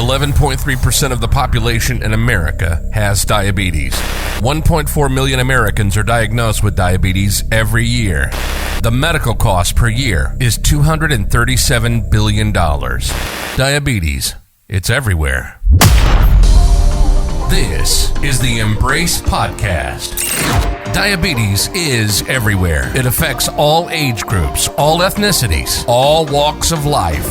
11.3% of the population in America has diabetes. 1.4 million Americans are diagnosed with diabetes every year. The medical cost per year is $237 billion. Diabetes, it's everywhere. This is the Embrace Podcast. Diabetes is everywhere. It affects all age groups, all ethnicities, all walks of life.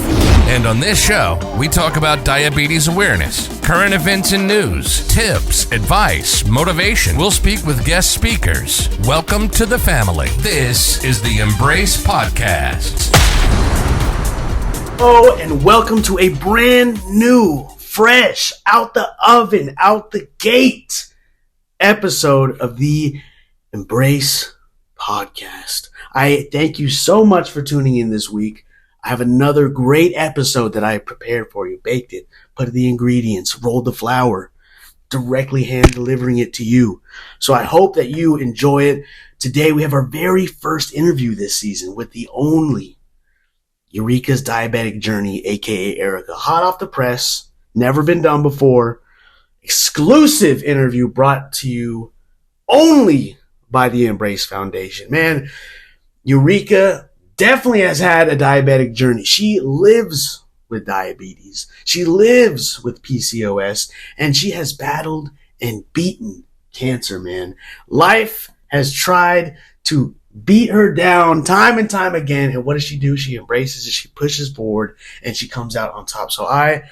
And on this show, we talk about diabetes awareness, current events and news, tips, advice, motivation. We'll speak with guest speakers. Welcome to the family. This is the Embrace Podcast. Oh, and welcome to a brand new, fresh, out the oven, out the gate episode of the Embrace Podcast. I thank you so much for tuning in this week. I have another great episode that I prepared for you. Baked it, put the ingredients, rolled the flour, directly hand delivering it to you. So I hope that you enjoy it. Today we have our very first interview this season with the only Eureka's Diabetic Journey, aka Eureka. Hot off the press, never been done before. Exclusive interview brought to you only by the Embrace Foundation. Man, Eureka definitely has had a diabetic journey. She lives with diabetes. She lives with PCOS, and she has battled and beaten cancer, man. Life has tried to beat her down time and time again, and what does she do? She embraces it, she pushes forward, and she comes out on top. So I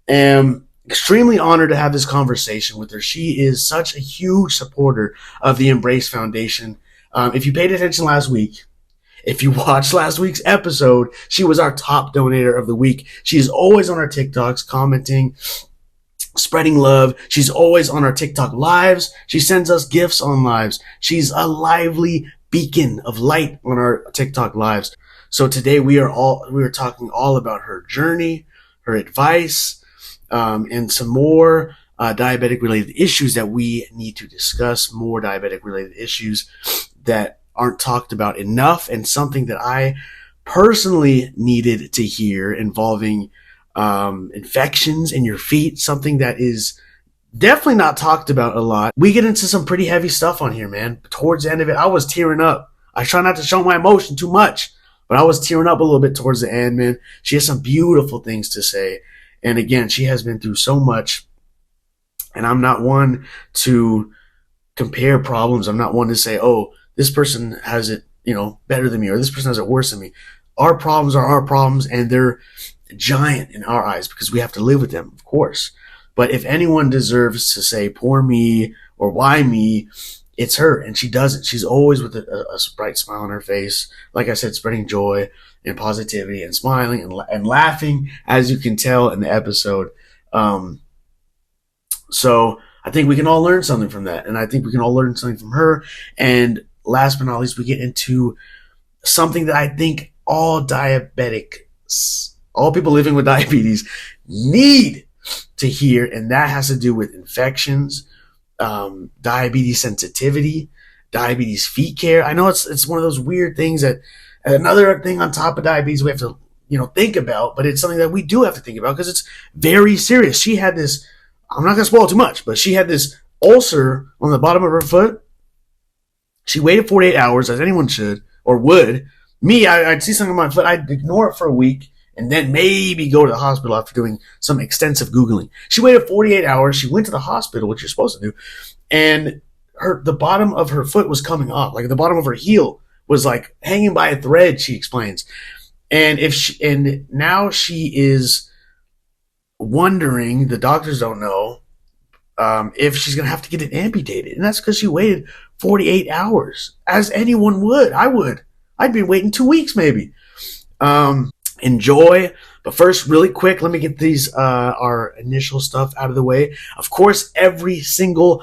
am extremely honored to have this conversation with her. She is such a huge supporter of the Embrace Foundation. If you paid attention last week, if you watched last week's episode, she was our top donator of the week. She's always on our TikToks commenting, spreading love. She's always on our TikTok lives. She sends us gifts on lives. She's a lively beacon of light on our TikTok lives. So today we are talking all about her journey, her advice, and some more diabetic related issues that we need to discuss, more diabetic related issues that aren't talked about enough, and something that I personally needed to hear involving infections in your feet, something that is definitely not talked about a lot. We get into some pretty heavy stuff on here, man. Towards the end of it, I was tearing up. I try not to show my emotion too much, but I was tearing up a little bit towards the end, man. She has some beautiful things to say. And again, she has been through so much, and I'm not one to compare problems. I'm not one to say, oh, this person has it, better than me, or this person has it worse than me. Our problems are our problems, and they're giant in our eyes because we have to live with them, of course. But if anyone deserves to say, poor me, or why me, it's her, and she doesn't. She's always with a bright smile on her face. Like I said, spreading joy and positivity and smiling and laughing, as you can tell in the episode. So I think we can all learn something from that. And I think we can all learn something from her. And last but not least, we get into something that I think all diabetics, all people living with diabetes need to hear. And that has to do with infections, diabetes sensitivity, diabetes feet care. I know it's one of those weird things that another thing on top of diabetes we have to, think about, but it's something that we do have to think about because it's very serious. She had this, I'm not going to spoil too much, but she had this ulcer on the bottom of her foot. She waited 48 hours, as anyone should, or would. Me, I'd see something on my foot, I'd ignore it for a week, and then maybe go to the hospital after doing some extensive Googling. She waited 48 hours, she went to the hospital, which you're supposed to do, and the bottom of her foot was coming off, like the bottom of her heel was like hanging by a thread, she explains. And now she is wondering, the doctors don't know, if she's going to have to get it amputated. And that's because she waited 48 hours, as anyone would. I'd be waiting 2 weeks maybe. Enjoy. But first, really quick, let me get these, our initial stuff out of the way. Of course, every single,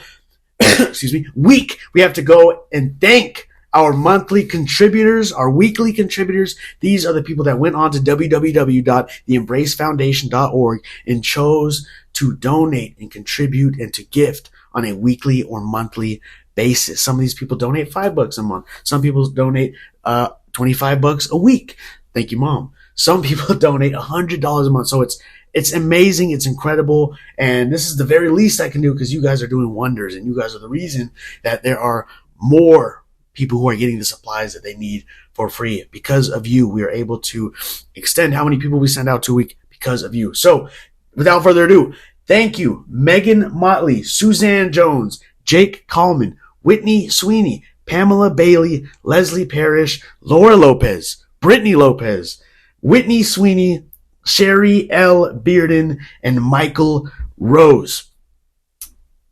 week, we have to go and thank our monthly contributors, our weekly contributors. These are the people that went on to www.theembracefoundation.org and chose to donate and contribute and to gift on a weekly or monthly basis. Some of these people donate $5 a month. Some people donate $25 a week. Thank you, Mom. Some people donate $100 a month. So It's amazing. It's incredible. And this is the very least I can do because you guys are doing wonders. And you guys are the reason that there are more people who are getting the supplies that they need for free. Because of you, we are able to extend how many people we send out to a week because of you. So without further ado, thank you, Megan Motley, Suzanne Jones, Jake Coleman, Whitney Sweeney, Pamela Bailey, Leslie Parrish, Laura Lopez, Brittany Lopez, Whitney Sweeney, Sherry L. Bearden, and Michael Rose.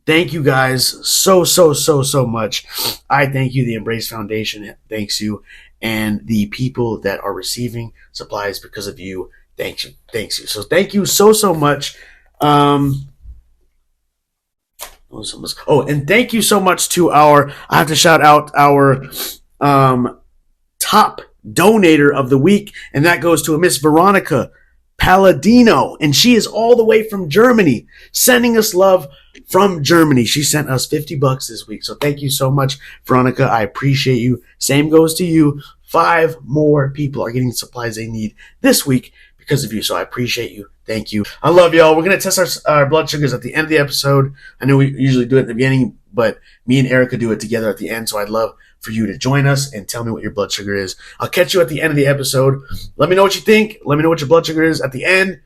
Thank you guys so much. I thank you. The Embrace Foundation thanks you. And the people that are receiving supplies because of you, thanks you. So thank you so much. And thank you so much to I have to shout out our top donator of the week, and that goes to a Miss Veronica Palladino, and she is all the way from Germany, sending us love from Germany. She sent us $50 this week, so thank you so much, Veronica. I appreciate you. Same goes to you. 5 more people are getting the supplies they need this week because of you, so I appreciate you. Thank you. I love y'all. We're going to test our blood sugars at the end of the episode. I know we usually do it at the beginning, but me and Erica do it together at the end, so I'd love for you to join us and tell me what your blood sugar is. I'll catch you at the end of the episode. Let me know what you think. Let me know what your blood sugar is at the end.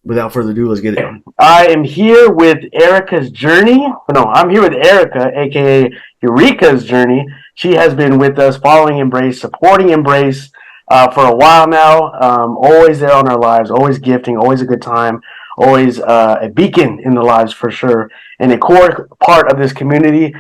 Without further ado, let's get it. I am here with Erica's journey. No, I'm here with Erica, a.k.a. Eureka's journey. She has been with us, following Embrace, supporting Embrace for a while now. Always there on our lives, always gifting, always a good time, always a beacon in the lives for sure, and a core part of this community.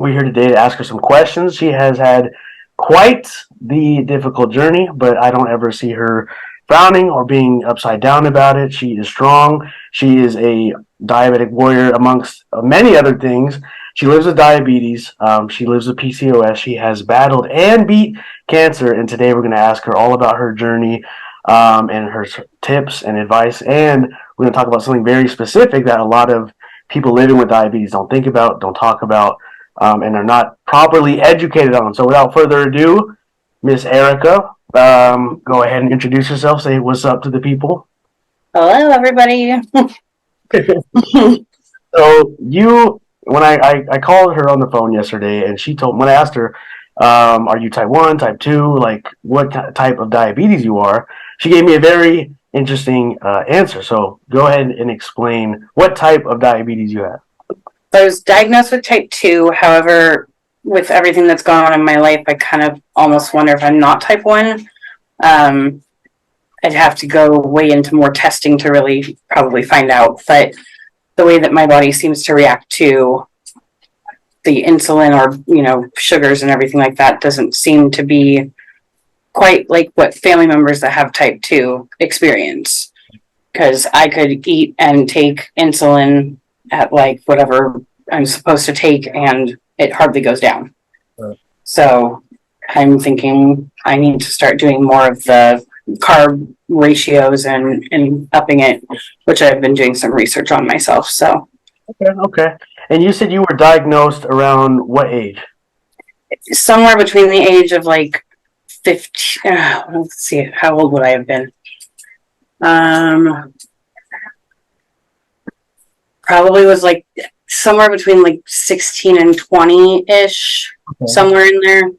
We're here today to ask her some questions. She has had quite the difficult journey, but I don't ever see her frowning or being upside down about it. She is strong. She is a diabetic warrior amongst many other things. She lives with diabetes. She lives with PCOS. She has battled and beat cancer, and today we're going to ask her all about her journey and her tips and advice, and we're going to talk about something very specific that a lot of people living with diabetes don't think about, don't talk about, and are not properly educated on. So without further ado, Miss Erica, go ahead and introduce yourself. Say what's up to the people. Hello, everybody. So when I called her on the phone yesterday, and when I asked her, are you type 1, type 2, like what type of diabetes you are, she gave me a very interesting answer. So go ahead and explain what type of diabetes you have. I was diagnosed with type 2. However, with everything that's gone on in my life, I kind of almost wonder if I'm not type 1. I'd have to go way into more testing to really probably find out. But the way that my body seems to react to the insulin or, sugars and everything like that doesn't seem to be quite like what family members that have type 2 experience. Because I could eat and take insulin at like whatever I'm supposed to take, and it hardly goes down. Right. So I'm thinking I need to start doing more of the carb ratios and upping it, which I've been doing some research on myself. So okay. And you said you were diagnosed around what age? Somewhere between the age of like 15. Let's see, how old would I have been? Probably was like somewhere between like 16 and 20-ish, somewhere in there.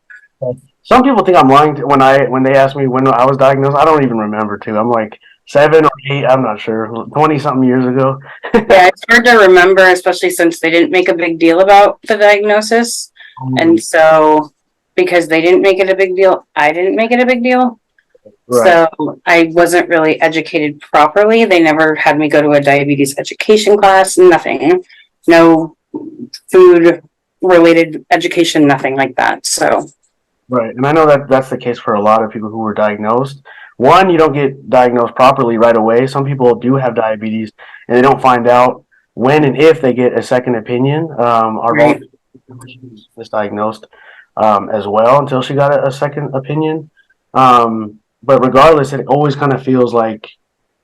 Some people think I'm lying when they ask me when I was diagnosed. I don't even remember too. I'm like 7 or 8, I'm not sure, 20-something years ago. Yeah, it's hard to remember, especially since they didn't make a big deal about the diagnosis. And so because they didn't make it a big deal, I didn't make it a big deal. Right. So I wasn't really educated properly. They never had me go to a diabetes education class, nothing. No food-related education, nothing like that. So, right, and I know that's the case for a lot of people who were diagnosed. One, you don't get diagnosed properly right away. Some people do have diabetes, and they don't find out when and if they get a second opinion. Our right. Was misdiagnosed as well until she got a second opinion. But regardless, it always kind of feels like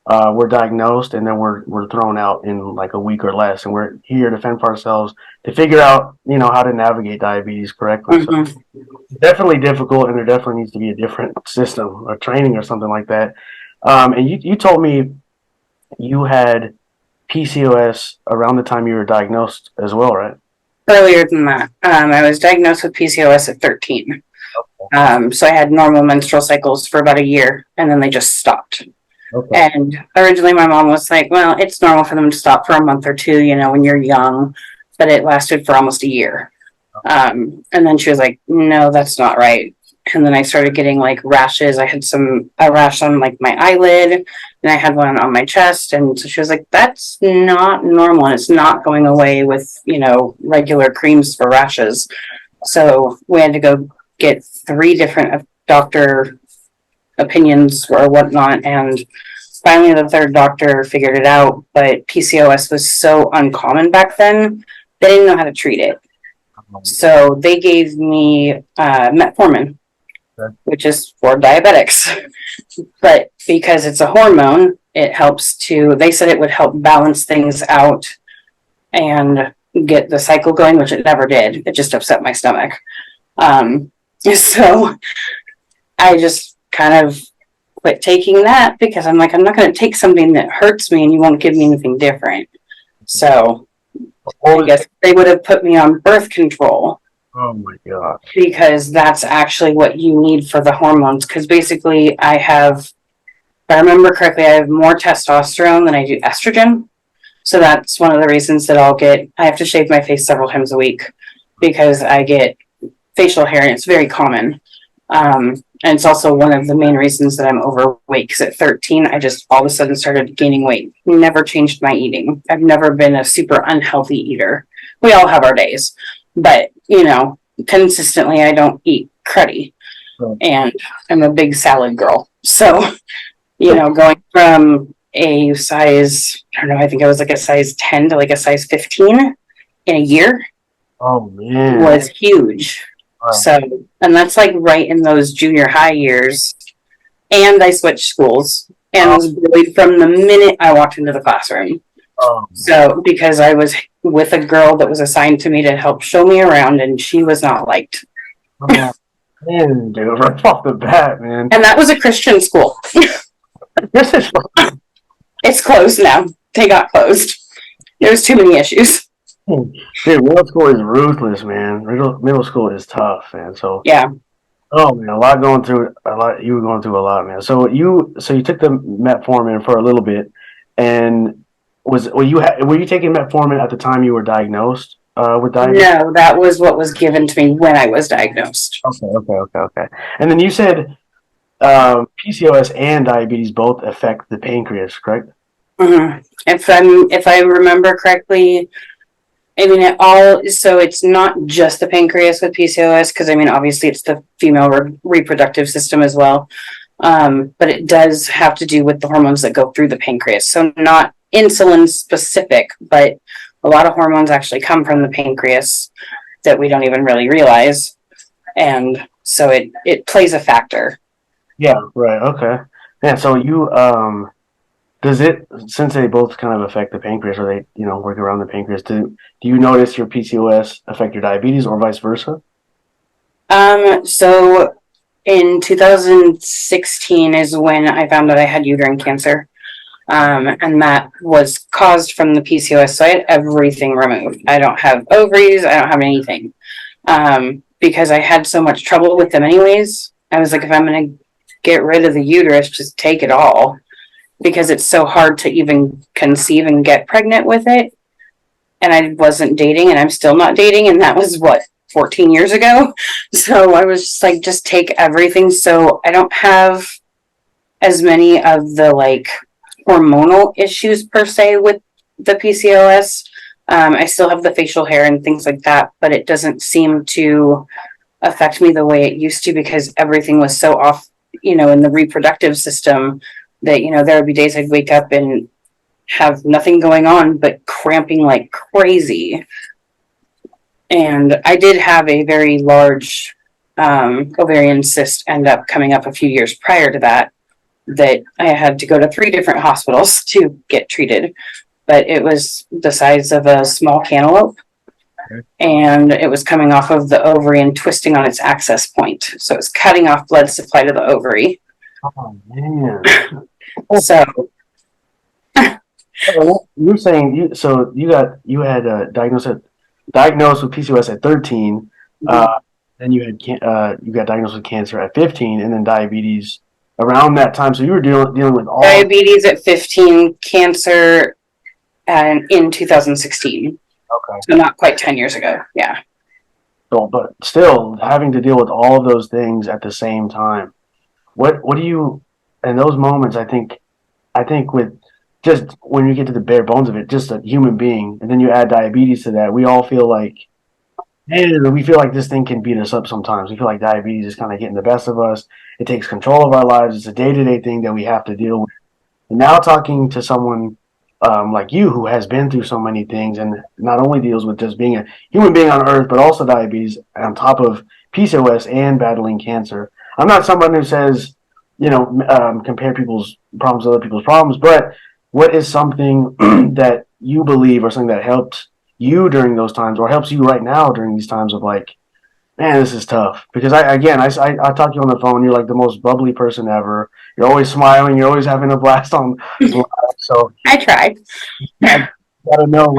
we're diagnosed and then we're thrown out in like a week or less, and we're here to fend for ourselves to figure out how to navigate diabetes correctly. Mm-hmm. So it's definitely difficult, and there definitely needs to be a different system or training or something like that. And you told me you had PCOS around the time you were diagnosed as well, right? Earlier than that. I was diagnosed with PCOS at 13. So I had normal menstrual cycles for about a year, and then they just stopped. Okay. And originally my mom was like, well, it's normal for them to stop for a month or two, when you're young, but it lasted for almost a year. And then she was like, no, that's not right. And then I started getting like rashes. I had a rash on like my eyelid, and I had one on my chest. And so she was like, that's not normal. And it's not going away with, regular creams for rashes. So we had to go get 3 different doctor opinions or whatnot. And finally the 3rd doctor figured it out. But PCOS was so uncommon back then, they didn't know how to treat it. So they gave me metformin, which is for diabetics. But because it's a hormone, it helps they said it would help balance things out and get the cycle going, which it never did. It just upset my stomach. So I just kind of quit taking that because I'm like, I'm not going to take something that hurts me and you won't give me anything different. So I guess they would have put me on birth control. Oh my gosh. Because that's actually what you need for the hormones. Because basically if I remember correctly, I have more testosterone than I do estrogen. So that's one of the reasons that I have to shave my face several times a week because I get facial hair and it's very common. And it's also one of the main reasons that I'm overweight because at 13, I just all of a sudden started gaining weight. Never changed my eating. I've never been a super unhealthy eater. We all have our days, but consistently I don't eat cruddy. Right. And I'm a big salad girl. So, going from a size, I don't know, I think I was like a size 10 to like a size 15 in a year. Oh man. Was huge. Wow. So, and that's like right in those junior high years. And I switched schools and was bullied from the minute I walked into the classroom. So, because I was with a girl that was assigned to me to help show me around, and she was not liked. Oh, man, dude, right off the bat, man. And that was a Christian school. It's closed now. They got closed. There was too many issues. Dude, middle school is ruthless, man. Middle school is tough, man. So yeah. Oh man, you were going through a lot, man. So you took the metformin for a little bit, and were you taking metformin at the time you were diagnosed with diabetes? No, that was what was given to me when I was diagnosed. Okay. And then you said PCOS and diabetes both affect the pancreas, correct? Mm-hmm. If I remember correctly, so it's not just the pancreas with PCOS, because obviously it's the female reproductive system as well. But it does have to do with the hormones that go through the pancreas. So not insulin specific, but a lot of hormones actually come from the pancreas that we don't even really realize. And so it plays a factor. Yeah, right. Okay. Yeah, so you does it, since they both kind of affect the pancreas, or they, work around the pancreas, do you notice your PCOS affect your diabetes or vice versa? So in 2016 is when I found out I had uterine cancer. And that was caused from the PCOS. So I had everything removed. I don't have ovaries. I don't have anything. Because I had so much trouble with them anyways. I was like, if I'm going to get rid of the uterus, just take it all. Because it's so hard to even conceive and get pregnant with it. And I wasn't dating, and I'm still not dating. And that was 14 years ago. So I was just like, just take everything. So I don't have as many of the hormonal issues per se with the PCOS. I still have the facial hair and things like that, but it doesn't seem to affect me the way it used to, because everything was so off, in the reproductive system that, there would be days I'd wake up and have nothing going on but cramping like crazy. And I did have a very large ovarian cyst end up coming up a few years prior to that I had to go to 3 different hospitals to get treated. But it was the size of a small cantaloupe. Okay. And it was coming off of the ovary and twisting on its access point. So it's cutting off blood supply to the ovary. Oh, man. So You're saying you had diagnosed with PCOS at 13. Then you got diagnosed with cancer at 15, and then diabetes around that time. So you were dealing with all diabetes at 15, cancer in 2016. Okay. So not quite 10 years ago. Yeah. So, but still having to deal with all of those things at the same time. What do you in those moments? I think with just when you get to the bare bones of it, just a human being, and then you add diabetes to that, we all feel like, man, we feel like this thing can beat us up sometimes. We feel like diabetes is kind of getting the best of us. It takes control of our lives. It's a day-to-day thing that we have to deal with. And now talking to someone like you who has been through so many things and not only deals with just being a human being on earth, but also diabetes on top of PCOS and battling cancer. I'm not someone who says, compare people's problems to other people's problems, but what is something that you believe or something that helped you during those times or helps you right now during these times of like, man, this is tough? Because I talk to you on the phone. You're like the most bubbly person ever. You're always smiling. You're always having a blast on live. So I tried. I gotta know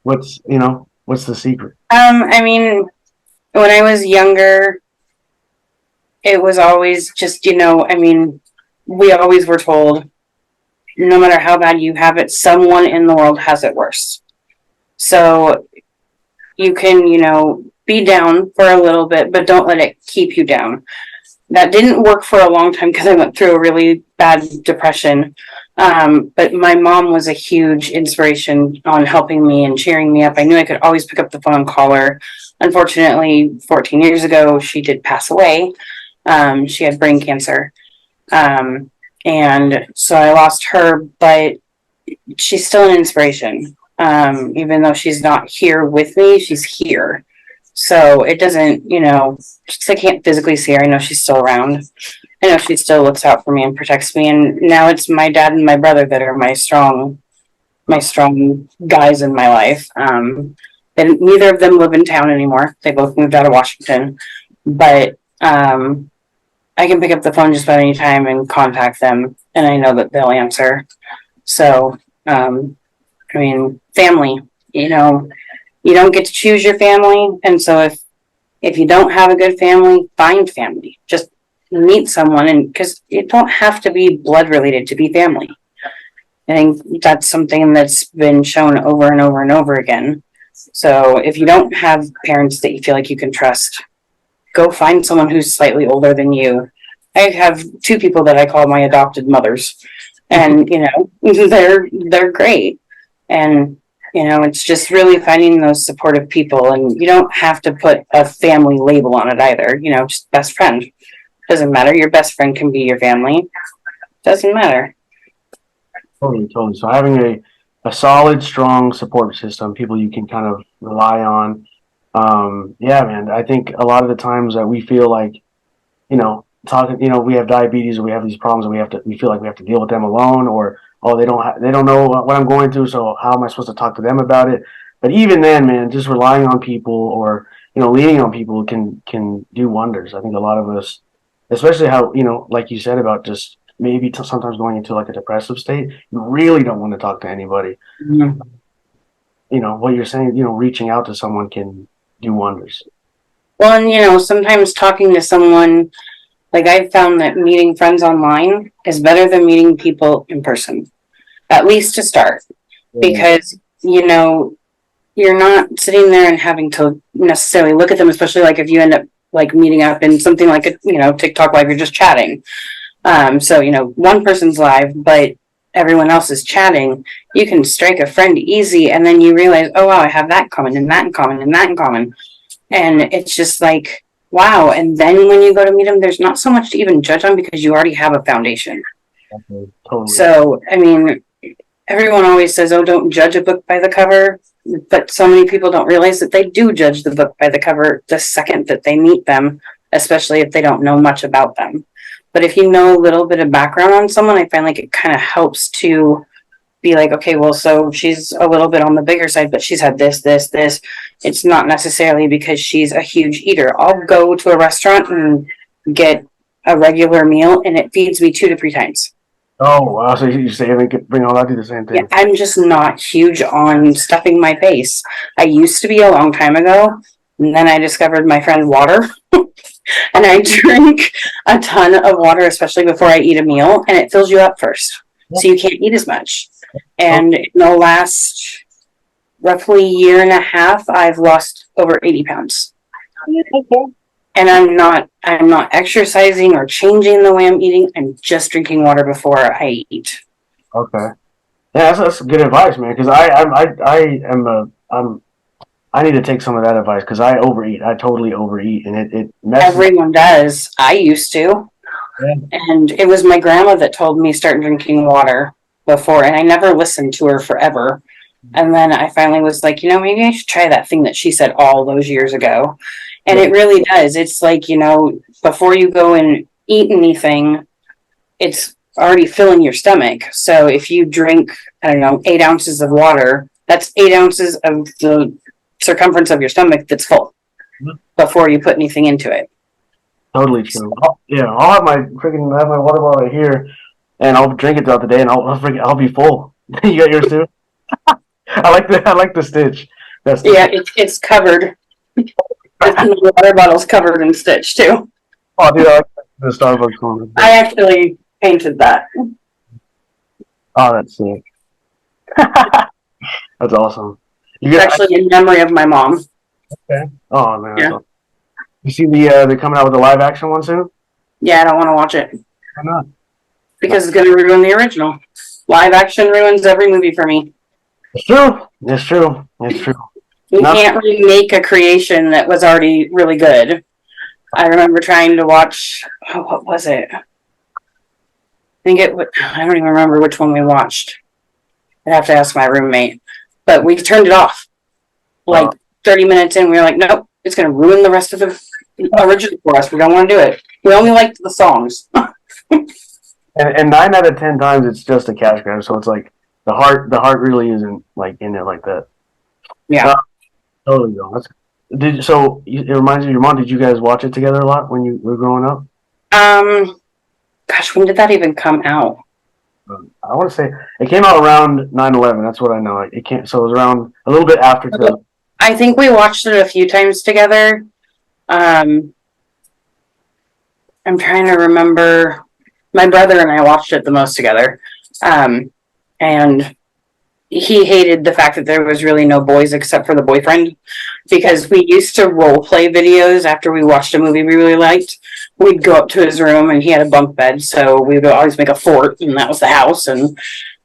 what's the secret. I mean, when I was younger, it was always just, we always were told, no matter how bad you have it, someone in the world has it worse. So you can, be down for a little bit, but don't let it keep you down. That didn't work for a long time because I went through a really bad depression. But my mom was a huge inspiration on helping me and cheering me up. I knew I could always pick up the phone and call her. Unfortunately, 14 years ago, she did pass away. She had brain cancer. And so I lost her, but she's still an inspiration. Even though she's not here with me, she's here. So it doesn't, just I can't physically see her. I know she's still around. I know she still looks out for me and protects me. And now it's my dad and my brother that are my strong guys in my life. And neither of them live in town anymore. They both moved out of Washington. But I can pick up the phone just about any time and contact them, and I know that they'll answer. So, family, you don't get to choose your family. And so if you don't have a good family, find family. Just meet someone, and because you don't have to be blood related to be family. I think that's something that's been shown over and over and over again. So if you don't have parents that you feel like you can trust, go find someone who's slightly older than you. I have 2 people that I call my adopted mothers, and they're great. And it's just really finding those supportive people, and you don't have to put a family label on it either. Just best friend. Doesn't matter. Your best friend can be your family. Doesn't matter. Totally. So having a solid, strong support system, people you can kind of rely on. Yeah, man. I think a lot of the times that we feel like, we have diabetes or we have these problems and we feel like we have to deal with them alone, or they don't know what I'm going through, so how am I supposed to talk to them about it? But even then, man, just relying on people or leaning on people can do wonders. I think a lot of us, especially how like you said about just maybe sometimes going into like a depressive state, you really don't want to talk to anybody. Mm-hmm. What you're saying, reaching out to someone can do wonders. Well, and sometimes talking to someone, like I've found that meeting friends online is better than meeting people in person, at least to start, because you're not sitting there and having to necessarily look at them, especially like if you end up like meeting up in something like a TikTok live, you're just chatting. So one person's live, but everyone else is chatting. You can strike a friend easy, and then you realize, oh wow, I have that in common, and that in common, and that in common, and it's just like, wow. And then when you go to meet them, there's not so much to even judge on because you already have a foundation. Okay, totally. So everyone always says, oh, don't judge a book by the cover. But so many people don't realize that they do judge the book by the cover the second that they meet them, especially if they don't know much about them. But if you know a little bit of background on someone, I find like it kind of helps to be like, okay, well, so she's a little bit on the bigger side, but she's had this. It's not necessarily because she's a huge eater. I'll go to a restaurant and get a regular meal, and it feeds me 2 to 3 times. Oh, wow. So you say bring all that, do the same thing. Yeah, I'm just not huge on stuffing my face. I used to be a long time ago, and then I discovered my friend water. And I drink a ton of water, especially before I eat a meal, and it fills you up first. So you can't eat as much. And in the last roughly year and a half, I've lost over 80 pounds. And I'm not exercising or changing the way I'm eating. I'm just drinking water before I eat. Okay. Yeah, that's good advice, man. Because I need to take some of that advice because I overeat. I totally overeat, and it messes. Everyone does. I used to. Yeah. And it was my grandma that told me start drinking water before, and I never listened to her forever. And then I finally was like, maybe I should try that thing that she said all those years ago. And it really does. It's like, before you go and eat anything, it's already filling your stomach. So if you drink, 8 ounces of water, that's 8 ounces of the circumference of your stomach that's full before you put anything into it. Totally true. I'll have my water bottle right here, and I'll drink it throughout the day, and I'll be full. You got yours too? I like the stitch. Yeah, it's covered. The water bottle's covered in stitch too. Oh, dude, I like the Starbucks one. I actually painted that. Oh, that's sick. That's awesome. It's actually in memory of my mom. Okay. Oh man. Yeah. Awesome. You see they're coming out with a live action one soon? Yeah, I don't want to watch it. Why not? Because it's going to ruin the original. Live action ruins every movie for me. It's true. It's true. It's true. You can't remake a creation that was already really good. I remember trying to watch, what was it? I don't even remember which one we watched. I'd have to ask my roommate. But we turned it off. 30 minutes in, we were like, nope, it's going to ruin the rest of the original for us. We don't want to do it. We only liked the songs. and 9 out of 10 times, it's just a cash grab. So it's like the heart really isn't like in it like that. Yeah. Totally. So it reminds me of your mom. Did you guys watch it together a lot when you were growing up? Gosh, when did that even come out? I want to say it came out around 9/11. That's what I know. So it was around a little bit after. I think we watched it a few times together. I'm trying to remember. My brother and I watched it the most together. And he hated the fact that there was really no boys except for the boyfriend, because we used to role play videos after we watched a movie we really liked. We'd go up to his room and he had a bunk bed, so we would always make a fort, and that was the house, and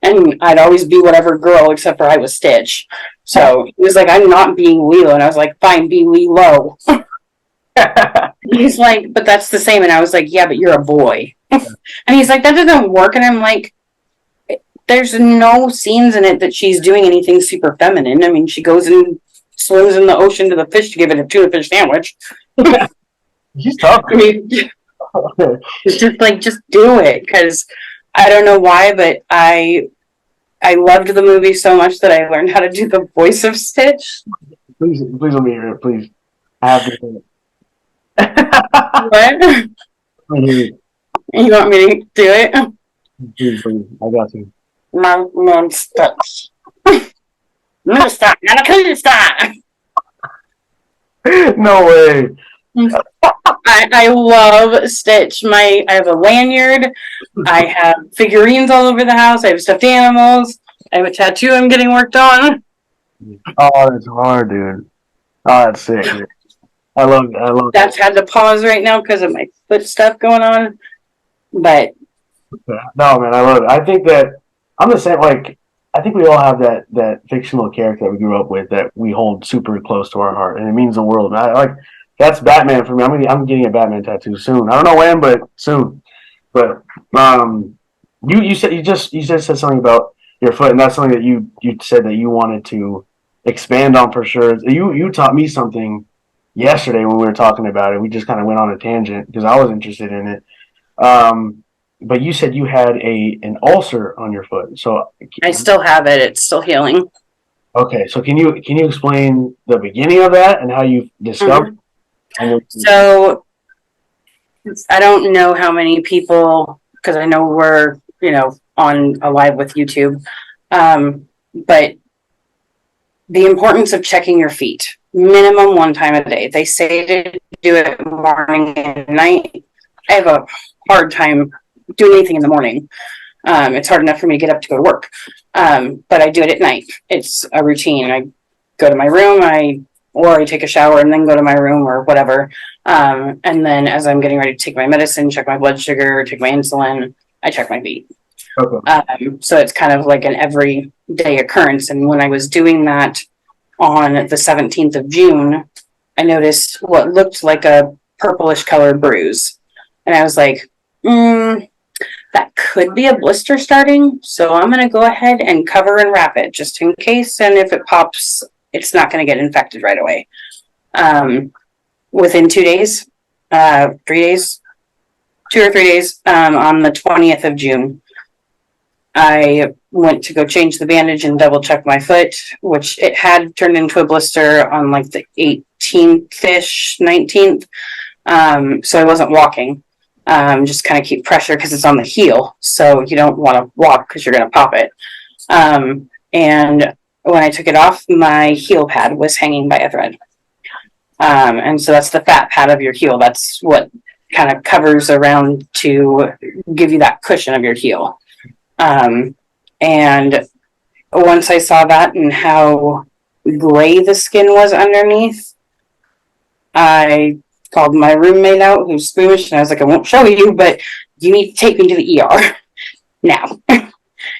I'd always be whatever girl except for I was Stitch. So he was like, I'm not being Lilo, and I was like, fine, be Lilo. He's like, but that's the same, and I was like, yeah, but you're a boy. And he's like, that doesn't work, and I'm like, there's no scenes in it that she's doing anything super feminine. I mean, she goes and swims in the ocean to the fish to give it a tuna fish sandwich. He's tough. I mean, it's just like, just do it. Because I don't know why, but I loved the movie so much that I learned how to do the voice of Stitch. Please let me hear it, please. I have to hear it. What? You want me to do it? Please, I got you. Mom, Stitch. Stop. Not a couldn't stop. No way. I love Stitch. I have a lanyard. I have figurines all over the house. I have stuffed animals. I have a tattoo I'm getting worked on. Oh, that's hard, dude. Oh, that's sick. Dude. I love it. That's had to pause right now because of my foot stuff going on. But no, man, I love it. I think that I'm the same. Like, I think we all have that fictional character that we grew up with that we hold super close to our heart, and it means the world. And that's Batman for me. I'm getting a Batman tattoo soon. I don't know when, but soon. But you said something about your foot, and that's something that you said that you wanted to expand on for sure. You taught me something yesterday when we were talking about it. We just kind of went on a tangent because I was interested in it. But you said you had an ulcer on your foot. So I still have it. It's still healing. Okay, so can you explain the beginning of that and how you discovered? Mm-hmm. So I don't know how many people, because I know we're on a live with YouTube. But the importance of checking your feet, minimum 1 time a day. They say to do it morning and night. I have a hard time doing anything in the morning. It's hard enough for me to get up to go to work. But I do it at night. It's a routine. I go to my room, or I take a shower and then go to my room or whatever. And then as I'm getting ready to take my medicine, check my blood sugar, take my insulin, I check my feet. Okay. So it's kind of like an everyday occurrence. And when I was doing that on the 17th of June, I noticed what looked like a purplish colored bruise. And I was like, that could be a blister starting. So I'm going to go ahead and cover and wrap it just in case. And if it pops, it's not going to get infected right away. Within 2 days, 3 days, 2 or 3 days, on the 20th of June, I went to go change the bandage and double check my foot, which it had turned into a blister on like the 18th-ish, 19th. So I wasn't walking. Just kind of keep pressure because it's on the heel. So you don't want to walk because you're going to pop it. And when I took it off, my heel pad was hanging by a thread. And so that's the fat pad of your heel. That's what kind of covers around to give you that cushion of your heel. And once I saw that and how gray the skin was underneath, I called my roommate out who's squeamish, and I was like, I won't show you, but you need to take me to the ER now.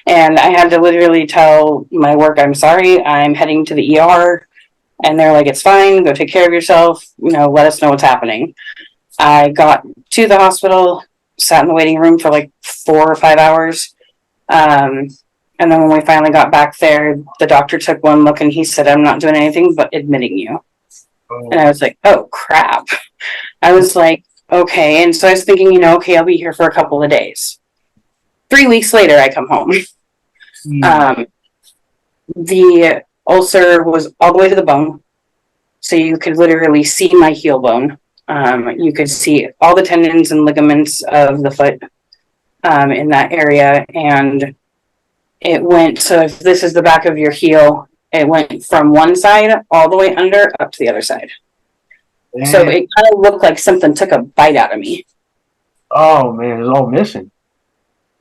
And I had to literally tell my work, I'm sorry, I'm heading to the ER. And they're like, it's fine, go take care of yourself, let us know what's happening. I got to the hospital, sat in the waiting room for like 4 or 5 hours. And then when we finally got back there, the doctor took one look and he said, I'm not doing anything but admitting you. Oh. And I was like, oh, crap. I was like, okay. And so I was thinking, okay, I'll be here for a couple of days. 3 weeks later, I come home. The ulcer was all the way to the bone. So you could literally see my heel bone. You could see all the tendons and ligaments of the foot in that area. And it went, so if this is the back of your heel, it went from one side all the way under up to the other side. Damn. So it kind of looked like something took a bite out of me. Oh, man, it's all missing.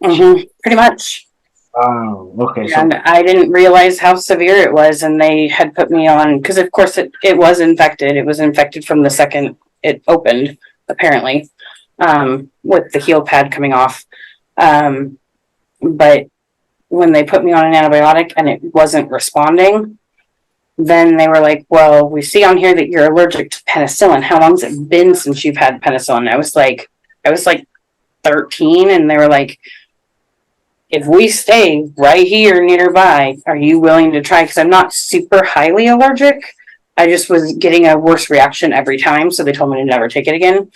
Mm-hmm, pretty much. Oh, okay. And I didn't realize how severe it was, and they had put me on, because of course it was infected. It was infected from the second it opened, apparently, with the heel pad coming off. But when they put me on an antibiotic and it wasn't responding, then they were like, well, we see on here that you're allergic to penicillin. How long has it been since you've had penicillin? I was like 13, and they were like, if we stay right here nearby, are you willing to try? Because I'm not super highly allergic. I just was getting a worse reaction every time, so they told me to never take it again.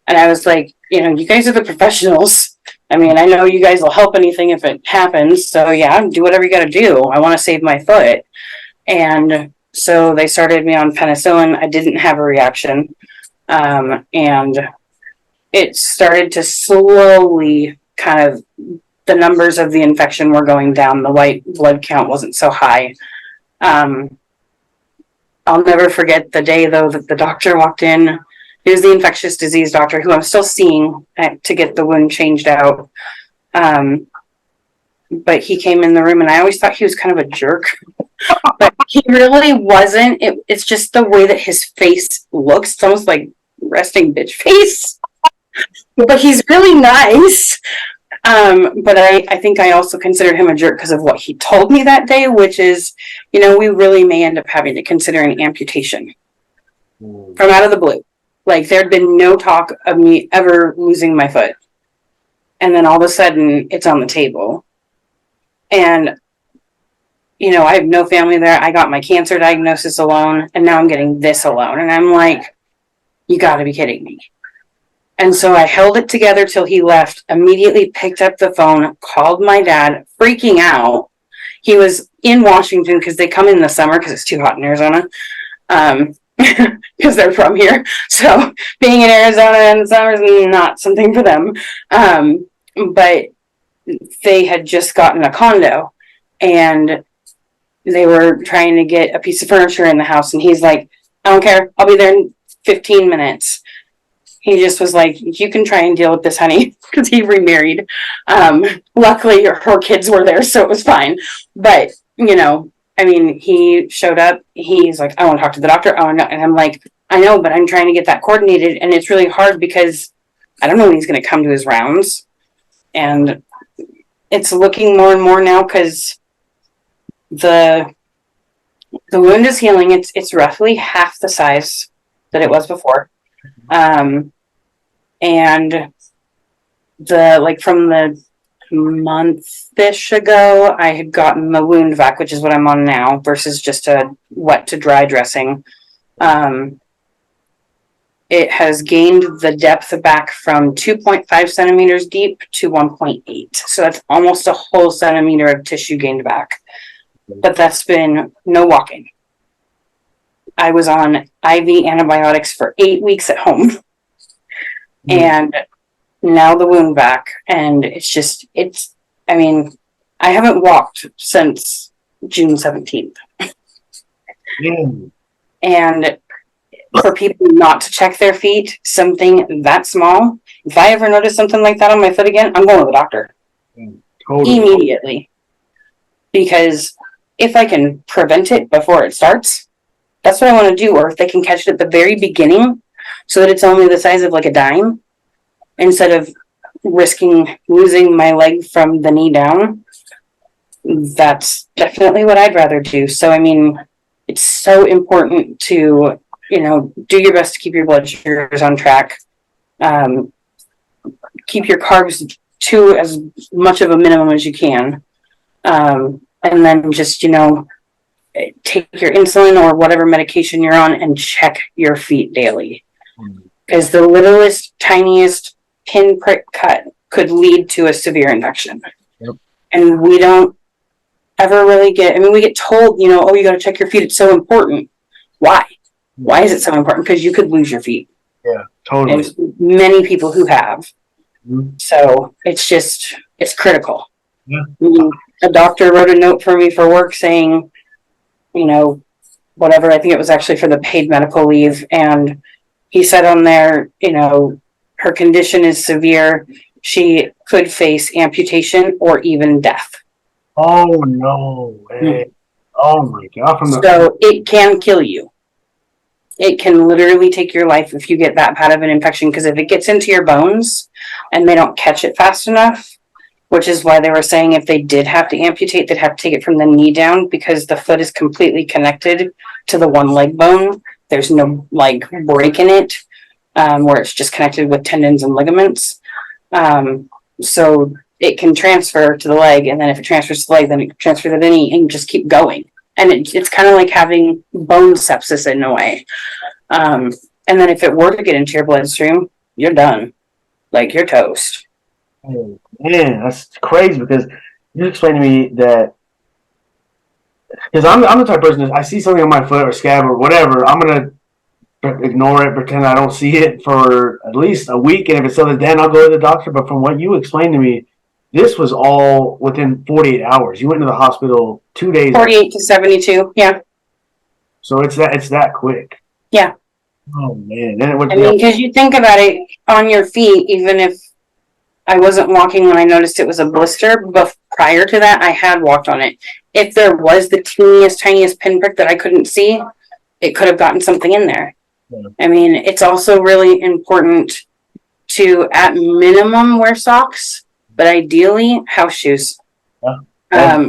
And I was like, you guys are the professionals. I mean, I know you guys will help anything if it happens. So yeah, do whatever you got to do. I want to save my foot. And so they started me on penicillin. I didn't have a reaction. And it started to slowly kind of, the numbers of the infection were going down. The white blood count wasn't so high. I'll never forget the day, though, that the doctor walked in. He was the infectious disease doctor who I'm still seeing to get the wound changed out. But he came in the room, and I always thought he was kind of a jerk. But he really wasn't. It's just the way that his face looks. It's almost like resting bitch face. But he's really nice. But I think I also consider him a jerk because of what he told me that day, which is, we really may end up having to consider an amputation from out of the blue. Like, there'd been no talk of me ever losing my foot. And then all of a sudden, it's on the table. And, I have no family there. I got my cancer diagnosis alone, and now I'm getting this alone. And I'm like, you got to be kidding me. And so I held it together till he left, immediately picked up the phone, called my dad, freaking out. He was in Washington because they come in the summer because it's too hot in Arizona. Because they're from here. So being in Arizona in the summer is not something for them. But they had just gotten a condo and they were trying to get a piece of furniture in the house. And he's like, I don't care. I'll be there in 15 minutes. He just was like, you can try and deal with this, honey, because he remarried. Luckily, her kids were there, so it was fine. But, you know, I mean, he showed up. He's like, I want to talk to the doctor. Oh, no. And I'm like, I know, but I'm trying to get that coordinated. And it's really hard because I don't know when he's going to come to his rounds. And it's looking more and more now because the wound is healing. It's roughly half the size that it was before. And from the month-ish ago, I had gotten the wound vac, which is what I'm on now, versus just a wet to dry dressing. It has gained the depth back from 2.5 centimeters deep to 1.8. So that's almost a whole centimeter of tissue gained back. But that's been no walking. I was on IV antibiotics for 8 weeks at home. And now the wound vac. And I haven't walked since June 17th. And for people not to check their feet, something that small, if I ever notice something like that on my foot again, I'm going to the doctor. Totally. Immediately. Because if I can prevent it before it starts, that's what I want to do. Or if they can catch it at the very beginning so that it's only the size of like a dime, instead of risking losing my leg from the knee down, that's definitely what I'd rather do. So, I mean, it's so important to, do your best to keep your blood sugars on track. Keep your carbs to as much of a minimum as you can. And then just, take your insulin or whatever medication you're on and check your feet daily. Because the littlest, tiniest pinprick cut could lead to a severe infection. Yep. And we don't ever really we get told, you got to check your feet. It's so important. Why? Why is it so important? Because you could lose your feet. Yeah, totally. There's many people who have. Mm-hmm. So it's critical. Yeah. A doctor wrote a note for me for work saying, whatever, I think it was actually for the paid medical leave. And he said on there, her condition is severe. She could face amputation or even death. Oh, no way. Mm-hmm. Oh, my God. So it can kill you. It can literally take your life if you get that bad of an infection, because if it gets into your bones and they don't catch it fast enough, which is why they were saying if they did have to amputate, they'd have to take it from the knee down, because the foot is completely connected to the one leg bone. There's no break in it, where it's just connected with tendons and ligaments. So it can transfer to the leg, and then if it transfers to the leg, then it can transfer to the knee and just keep going. And it's kind of like having bone sepsis in a way. And then if it were to get into your bloodstream, you're done. You're toast. Oh, man, that's crazy, because you explained to me that, because I'm the type of person that I see something on my foot or scab or whatever, I'm going to ignore it, pretend I don't see it for at least a week, and if it's still then I'll go to the doctor. But from what you explained to me, this was all within 48 hours. You went to the hospital 2 days. 48 to 72, yeah. So it's that quick. Yeah. Oh, man. Because you think about it, on your feet, even if I wasn't walking when I noticed it was a blister, but prior to that, I had walked on it. If there was the tiniest pinprick that I couldn't see, it could have gotten something in there. Yeah. It's also really important to, at minimum, wear socks, but ideally, house shoes. Yeah.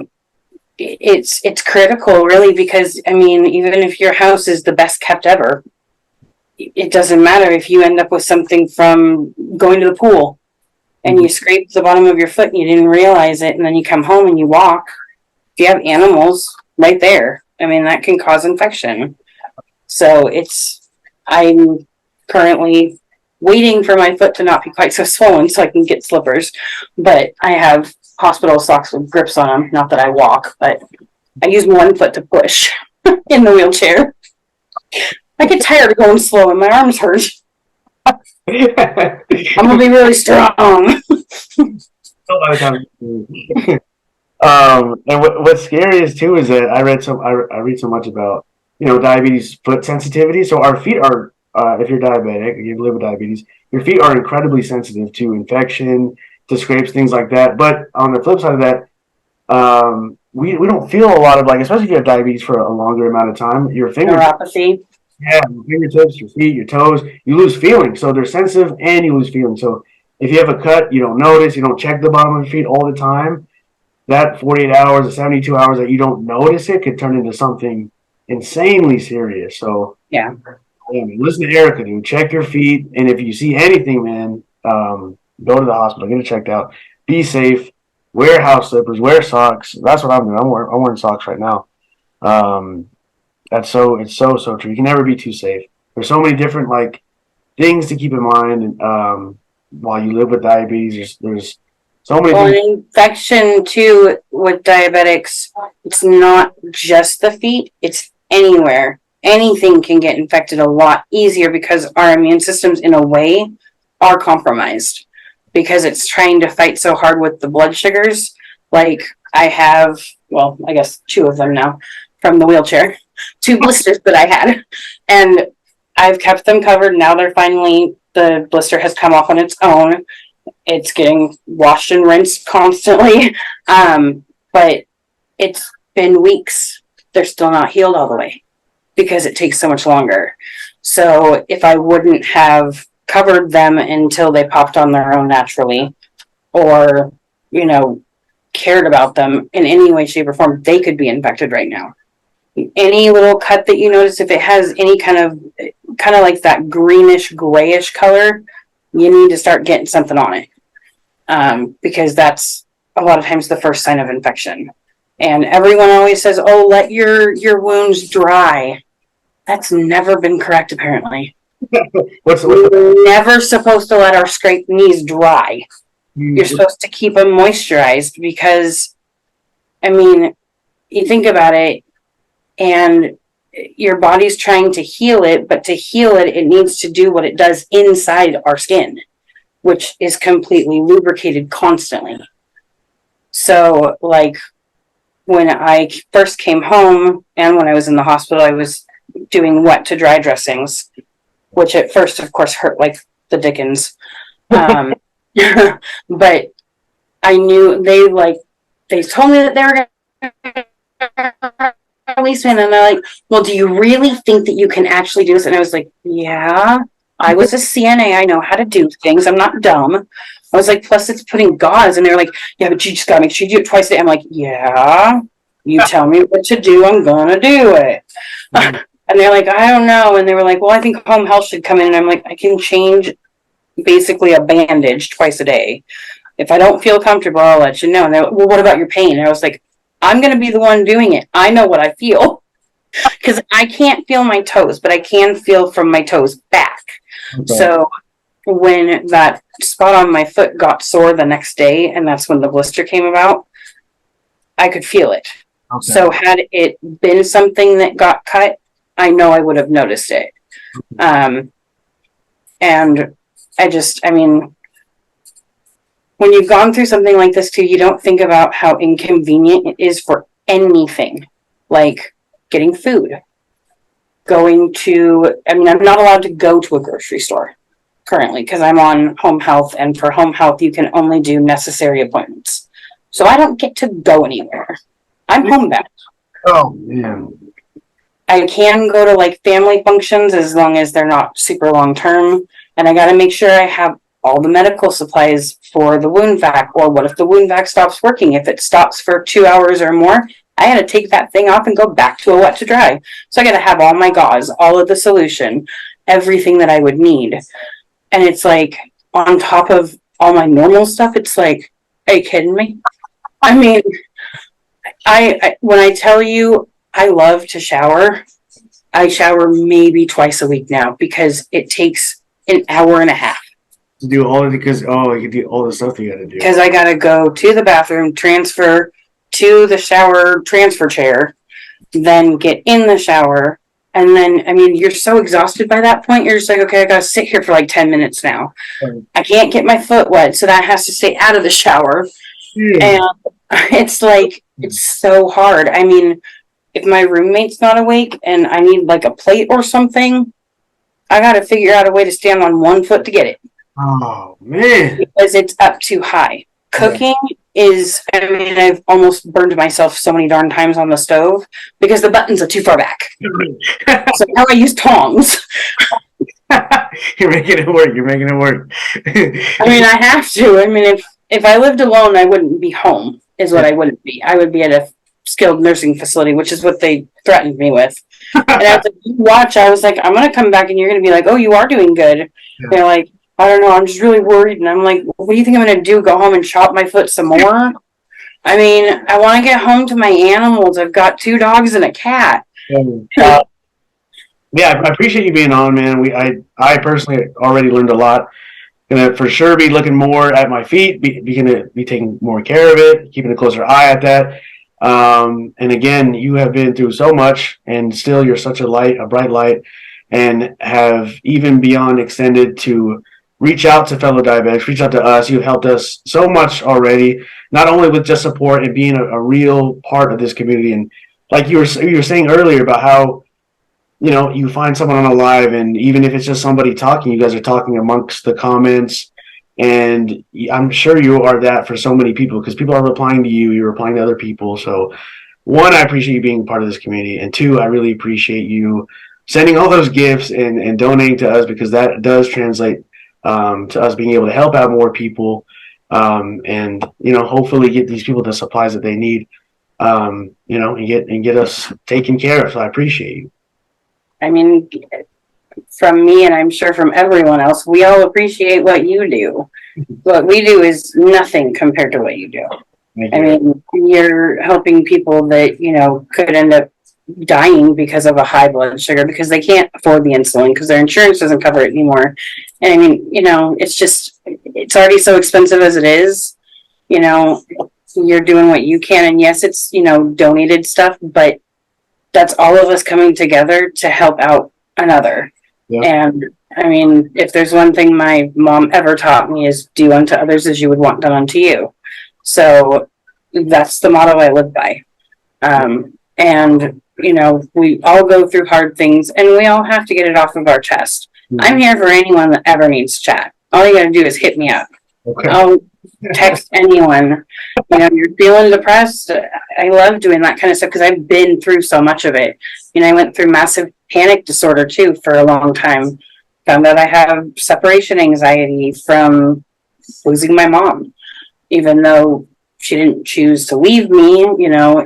It's critical, really, because, even if your house is the best kept ever, it doesn't matter if you end up with something from going to the pool and you scrape the bottom of your foot and you didn't realize it, and then you come home and you walk. If you have animals right there, that can cause infection. So I'm currently waiting for my foot to not be quite so swollen so I can get slippers. But I have hospital socks with grips on them. Not that I walk, but I use one foot to push in the wheelchair. I get tired of going slow and my arms hurt. I'm going to be really strong. So by the time, and what's scary is too is that I read so much about diabetes foot sensitivity. So our feet are if you're diabetic, you live with diabetes, your feet are incredibly sensitive to infection, to scrapes, things like that. But on the flip side of that, we don't feel a lot of like, especially if you have diabetes for a longer amount of time, your fingers, Neuropathy. yeah, your fingertips, your feet, your toes, you lose feeling. So they're sensitive and you lose feeling. So if you have a cut, you don't notice, you don't check the bottom of your feet all the time. That 48 hours or 72 hours that you don't notice it could turn into something insanely serious. So Yeah. yeah, man, listen to Erica, dude. Check your feet, and if you see anything, man, go to the hospital, get it checked out. Be safe. Wear house slippers. Wear socks. That's what I'm doing. I'm wearing socks right now. Um, it's so true. You can never be too safe. There's so many different like things to keep in mind, and while you live with diabetes, there's so many Well, an things. infection too with diabetics, it's not just the feet, it's anywhere. Anything can get infected a lot easier because our immune systems, in a way, are compromised because it's trying to fight so hard with the blood sugars. Like, I have, well, I guess two of them now from the wheelchair, two blisters that I had, and I've kept them covered. Now they're finally, the blister has come off on its own. It's getting washed and rinsed constantly. But it's been weeks. They're still not healed all the way because it takes so much longer. So if I wouldn't have covered them until they popped on their own naturally, or, cared about them in any way, shape, or form, they could be infected right now. Any little cut that you notice, if it has any kind of like that greenish, grayish color, you need to start getting something on it. Because that's a lot of times the first sign of infection. And everyone always says, oh, let your wounds dry. That's never been correct, apparently. We're never supposed to let our scraped knees dry. You're supposed to keep them moisturized because, you think about it, and your body's trying to heal it, but to heal it, it needs to do what it does inside our skin, which is completely lubricated constantly. So, like, when I first came home and when I was in the hospital, I was doing wet to dry dressings, which at first, of course, hurt like the dickens. But I knew they told me that they were going to release me, and they're like, well, do you really think that you can actually do this? And I was like, yeah, I was a CNA. I know how to do things. I'm not dumb. I was like, plus it's putting gauze. And they're like, yeah, but you just got to make sure you do it twice a day. I'm like, yeah, you tell me what to do. I'm going to do it. And they're like, I don't know. And they were like, well, I think home health should come in. And I'm like, I can change basically a bandage twice a day. If I don't feel comfortable, I'll let you know. And they're like, well, what about your pain? And I was like, I'm going to be the one doing it. I know what I feel. Because I can't feel my toes, but I can feel from my toes back. Okay. So when that spot on my foot got sore the next day, and that's when the blister came about, I could feel it. Okay. So had it been something that got cut, I know I would have noticed it. And when you've gone through something like this too, you don't think about how inconvenient it is for anything, like getting food, I'm not allowed to go to a grocery store currently because I'm on home health, and for home health, you can only do necessary appointments. So I don't get to go anywhere. I'm homebound. Oh, yeah. I can go to like family functions as long as they're not super long term, and I got to make sure I have all the medical supplies for the wound vac, or what if the wound vac stops working? If it stops for 2 hours or more, I got to take that thing off and go back to a wet to dry. So I got to have all my gauze, all of the solution, everything that I would need. And it's like, on top of all my normal stuff, it's like, are you kidding me? I mean, I when I tell you I love to shower, I shower maybe twice a week now because it takes an hour and a half. To do all of it because, you can do all the stuff you got to do. Because I got to go to the bathroom, transfer to the shower transfer chair, then get in the shower, And then, I mean, you're so exhausted by that point. You're just like, okay, I got to sit here for like 10 minutes now. Right. I can't get my foot wet. So that has to stay out of the shower. Yeah. And it's like, it's so hard. I mean, if my roommate's not awake and I need like a plate or something, I got to figure out a way to stand on one foot to get it. Oh, man. Because it's up too high. Cooking is, I mean, I've almost burned myself so many darn times on the stove because the buttons are too far back. So now I use tongs. You're making it work. You're making it work. I mean, I have to. I mean, if I lived alone, I wouldn't be home, is what I wouldn't be. I would be at a skilled nursing facility, which is what they threatened me with. And after you watch, I was like, I'm going to come back and you're going to be like, oh, you are doing good. Yeah. They're like, I don't know, I'm just really worried. And I'm like, what do you think I'm going to do? Go home and chop my foot some more? I mean, I want to get home to my animals. I've got 2 dogs and a cat. Yeah, I appreciate you being on, man. I personally already learned a lot. Gonna for sure be looking more at my feet. Gonna be taking more care of it, keeping a closer eye at that. And again, you have been through so much, and still you're such a bright light, and have even beyond extended to reach out to fellow diabetics, reach out to us. You've helped us so much already, not only with just support and being a real part of this community. And like you were saying earlier about how, you find someone on a live, and even if it's just somebody talking, you guys are talking amongst the comments. And I'm sure you are that for so many people, because people are replying to you, you're replying to other people. So 1, I appreciate you being part of this community. And 2, I really appreciate you sending all those gifts and donating to us, because that does translate to us being able to help out more people, and hopefully get these people the supplies that they need, and get us taken care of. So I appreciate you. I mean, from me, and I'm sure from everyone else, we all appreciate what you do. What we do is nothing compared to what you do. Thank you. I mean, you're helping people that, could end up dying because of a high blood sugar, because they can't afford the insulin, because their insurance doesn't cover it anymore. And I mean, it's already so expensive as it is. You're doing what you can. And yes, it's, donated stuff, but that's all of us coming together to help out another. Yeah. And I mean, if there's one thing my mom ever taught me, is do unto others as you would want done unto you. So that's the motto I live by. And we all go through hard things, and we all have to get it off of our chest. Mm-hmm. I'm here for anyone that ever needs chat. All you got to do is hit me up. Okay. I'll text anyone. You're feeling depressed. I love doing that kind of stuff, because I've been through so much of it. I went through massive panic disorder too for a long time. Found out I have separation anxiety from losing my mom. Even though she didn't choose to leave me,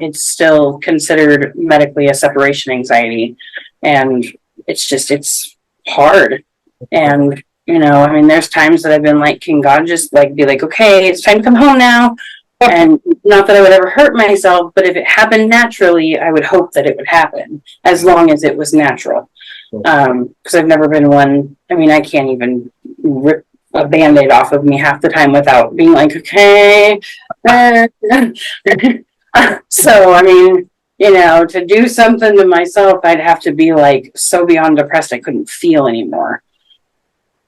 it's still considered medically a separation anxiety. And it's hard. And, I mean, there's times that I've been like, can God just be like, okay, it's time to come home now. And not that I would ever hurt myself, but if it happened naturally, I would hope that it would happen, as long as it was natural. Because I've never been one, I mean, I can't even rip a Band-Aid off of me half the time without being like, okay. So, I mean, to do something to myself, I'd have to be so beyond depressed I couldn't feel anymore.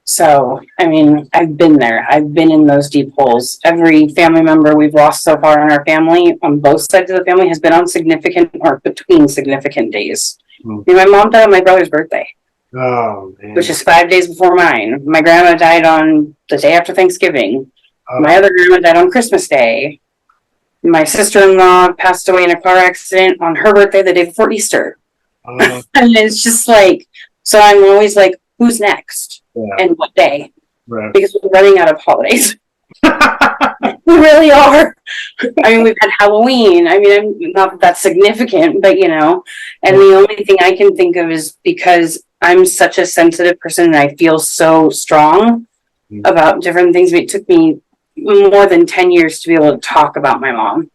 So, I mean, I've been there. I've been in those deep holes. Every family member we've lost so far in our family, on both sides of the family, has been on significant or between significant days. Mm-hmm. My mom died on my brother's birthday. Oh, man. Which is 5 days before mine. My grandma died on the day after Thanksgiving. Oh. My other grandma died on Christmas Day. My sister-in-law passed away in a car accident on her birthday the day before Easter. And it's just so I'm always who's next? Yeah. And what day? Right. Because we're running out of holidays. We really are. I mean, we've had Halloween. I mean, not that that's significant, but and the only thing I can think of is because I'm such a sensitive person and I feel so strong about different things. It took me more than 10 years to be able to talk about my mom.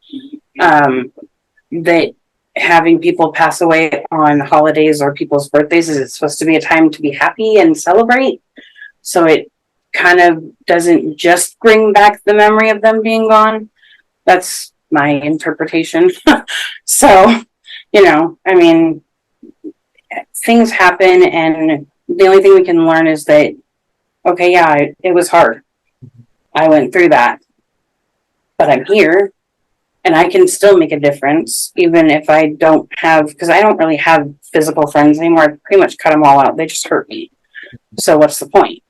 That having people pass away on holidays or people's birthdays, is it's supposed to be a time to be happy and celebrate. So it kind of doesn't just bring back the memory of them being gone. That's my interpretation. So, I mean, things happen, and the only thing we can learn is that, okay, yeah, it was hard. I went through that, but I'm here, and I can still make a difference, even if I don't have, because I don't really have physical friends anymore. I pretty much cut them all out. They just hurt me. So what's the point?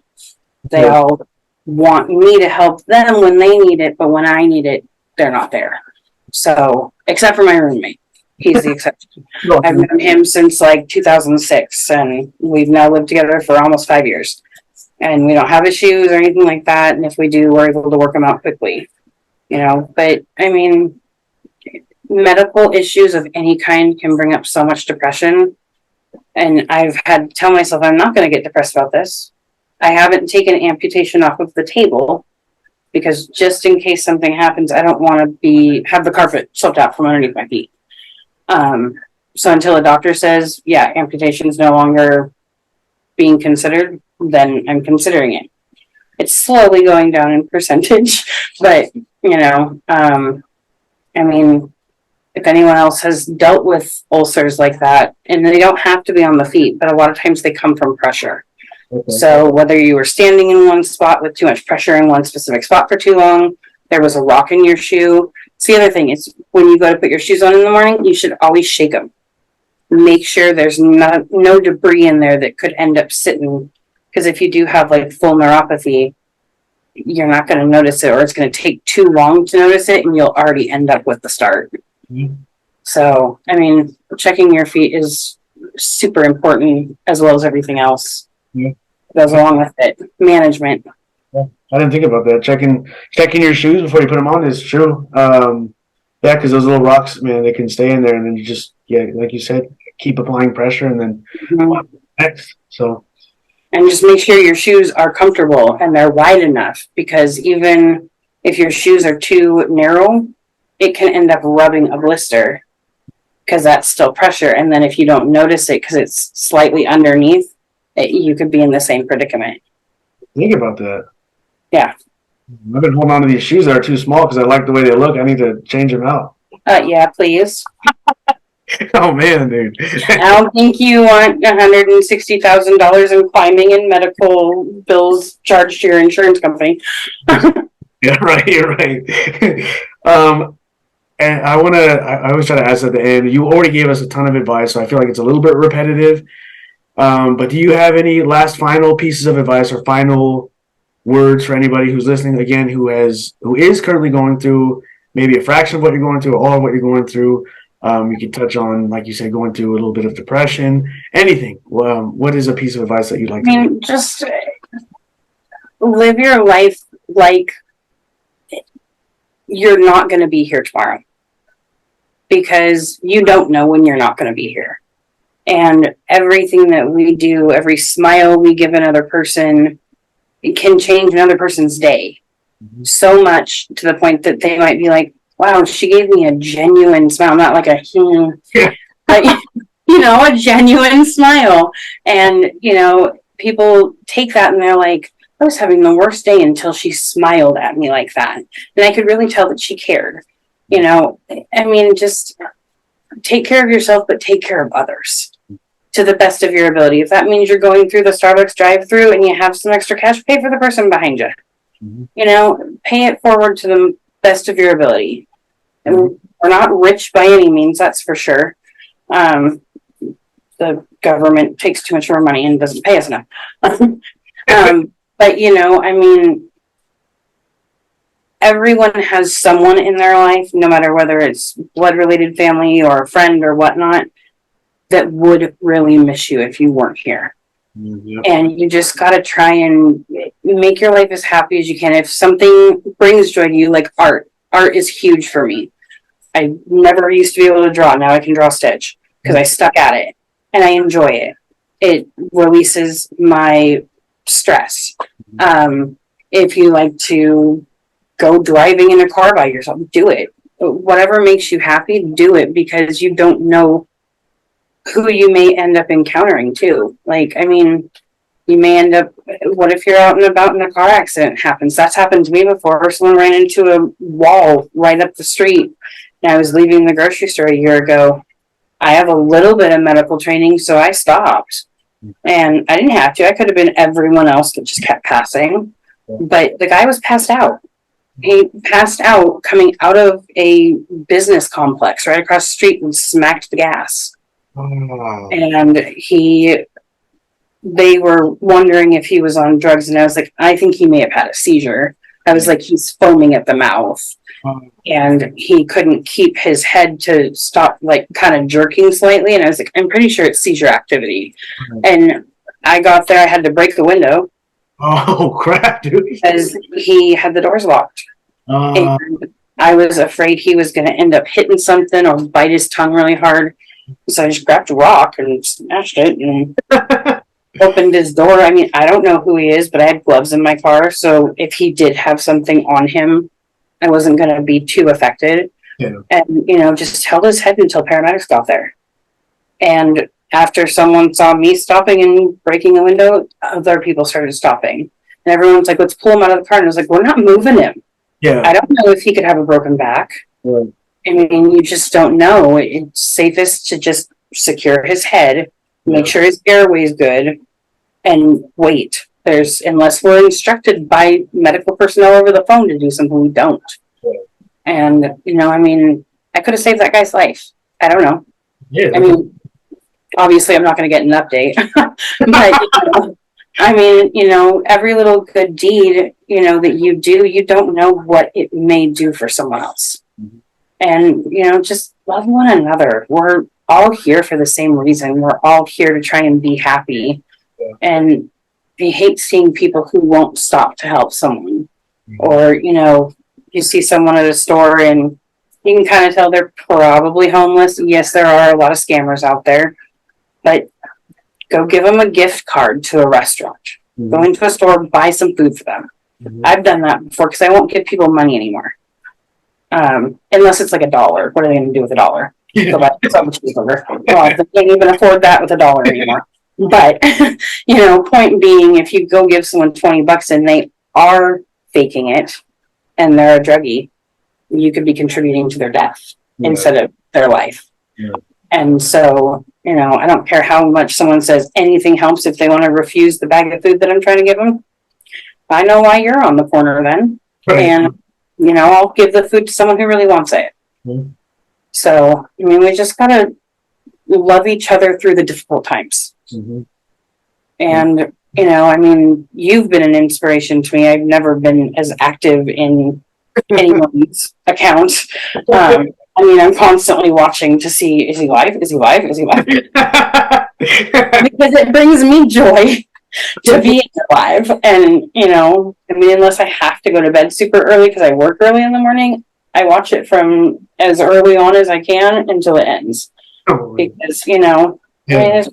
They all want me to help them when they need it, but when I need it, they're not there. So, except for my roommate. He's the exception. I've known him since like 2006, and we've now lived together for almost 5 years. And we don't have issues or anything like that. And if we do, we're able to work them out quickly. You know, but I mean, medical issues of any kind can bring up so much depression. And I've had to tell myself, I'm not going to get depressed about this. I haven't taken amputation off of the table because just in case something happens, I don't want to have the carpet swept out from underneath my feet. So until a doctor says, yeah, amputation is no longer being considered, then I'm considering it. It's slowly going down in percentage, but you know, I mean, if anyone else has dealt with ulcers like that, and they don't have to be on the feet, but a lot of times they come from pressure. Okay. So whether you were standing in one spot with too much pressure in one specific spot for too long, there was a rock in your shoe. It's the other thing is when you go to put your shoes on in the morning, you should always shake them. Make sure there's no debris in there that could end up sitting. Because if you do have like full neuropathy, you're not going to notice it, or it's going to take too long to notice it, and you'll already end up with the start. Mm-hmm. So, I mean, checking your feet is super important as well as everything else. Yeah. Goes along with it. Management. Yeah. I didn't think about that. Checking your shoes before you put them on is true. Yeah, because those little rocks, man, they can stay in there, and then you just, yeah, like you said, keep applying pressure, and then next. So. And just make sure your shoes are comfortable and they're wide enough, because even if your shoes are too narrow, it can end up rubbing a blister because that's still pressure. And then if you don't notice it because it's slightly underneath, you could be in the same predicament. Think about that. Yeah. I've been holding on to these shoes that are too small because I like the way they look. I need to change them out. Yeah, please. Oh, man, dude. I don't think you want $160,000 in climbing and medical bills charged to your insurance company. Yeah, right. You're right. And I always try to ask at the end, you already gave us a ton of advice, so I feel like it's a little bit repetitive. But do you have any last final pieces of advice or final words for anybody who's listening, again, who is currently going through maybe a fraction of what you're going through or all of what you're going through? You can touch on, like you said, going through a little bit of depression, anything. What is a piece of advice that you'd like to give? Just live your life like you're not going to be here tomorrow, because you don't know when you're not going to be here. And everything that we do, every smile we give another person, it can change another person's day so much, to the point that they might be like, wow, she gave me a genuine smile, not like a like, a genuine smile. And, people take that and they're like, I was having the worst day until she smiled at me like that. And I could really tell that she cared. Just take care of yourself, but take care of others to the best of your ability. If that means you're going through the Starbucks drive-thru and you have some extra cash, pay for the person behind you. Mm-hmm. Pay it forward to the best of your ability. And we're not rich by any means, that's for sure. The government takes too much of our money and doesn't pay us enough. But, everyone has someone in their life, no matter whether it's blood-related family or a friend or whatnot, that would really miss you if you weren't here. Mm-hmm. And you just got to try and make your life as happy as you can. If something brings joy to you, like art is huge for me. I never used to be able to draw. Now I can draw stitch because I stuck at it and I enjoy it. It releases my stress. If you like to go driving in a car by yourself, do it. Whatever makes you happy, do it, because you don't know who you may end up encountering too. You may end up, what if you're out and about and a car accident happens? That's happened to me before. Someone ran into a wall right up the street. And I was leaving the grocery store a year ago. I have a little bit of medical training, so I stopped. And I didn't have to. I could have been everyone else that just kept passing. But the guy was passed out. He passed out coming out of a business complex right across the street and smacked the gas. Oh. And they were wondering if he was on drugs. And I was like, I think he may have had a seizure. I was like, he's foaming at the mouth. And he couldn't keep his head to stop, like, kind of jerking slightly. And I was like, I'm pretty sure it's seizure activity. And I got there, I had to break the window. Oh, crap, dude. Because he had the doors locked. And I was afraid he was going to end up hitting something or bite his tongue really hard. So I just grabbed a rock and smashed it and opened his door. I mean, I don't know who he is, but I had gloves in my car. So if he did have something on him, I wasn't going to be too affected. Yeah. And, just held his head until paramedics got there. And after someone saw me stopping and breaking a window, other people started stopping. And everyone's like, let's pull him out of the car. And I was like, we're not moving him. Yeah. I don't know if he could have a broken back. Right. I mean, you just don't know. It's safest to just secure his head, make sure his airway's good, and wait. Unless we're instructed by medical personnel over the phone to do something, we don't. Right. And, I mean, I could have saved that guy's life. I don't know. Yeah. I mean, obviously I'm not going to get an update. But, I mean, every little good deed, that you do, you don't know what it may do for someone else. Mm-hmm. And, just love one another. We're all here for the same reason. We're all here to try and be happy. Yeah. And I hate seeing people who won't stop to help someone. Mm-hmm. Or, you see someone at a store and you can kind of tell they're probably homeless. Yes, there are a lot of scammers out there. But go give them a gift card to a restaurant. Mm-hmm. Go into a store, buy some food for them. Mm-hmm. I've done that before because I won't give people money anymore. Unless it's like $1. What are they going to do with $1? Go buy some cheeseburger. Well, they can't even afford that with $1 anymore. But, point being, if you go give someone $20 and they are faking it and they're a druggie, you could be contributing to their death instead of their life. Yeah. And so, I don't care how much someone says anything helps if they want to refuse the bag of food that I'm trying to give them. I know why you're on the corner then. Right. And, I'll give the food to someone who really wants it. Mm-hmm. So, I mean, we just got to love each other through the difficult times. Mm-hmm. And, I mean, you've been an inspiration to me. I've never been as active in anyone's account. I mean, I'm constantly watching to see, is he live? Is he live? Is he live? Because it brings me joy to be alive. And, I mean, unless I have to go to bed super early because I work early in the morning, I watch it from as early on as I can until it ends. Because, I mean,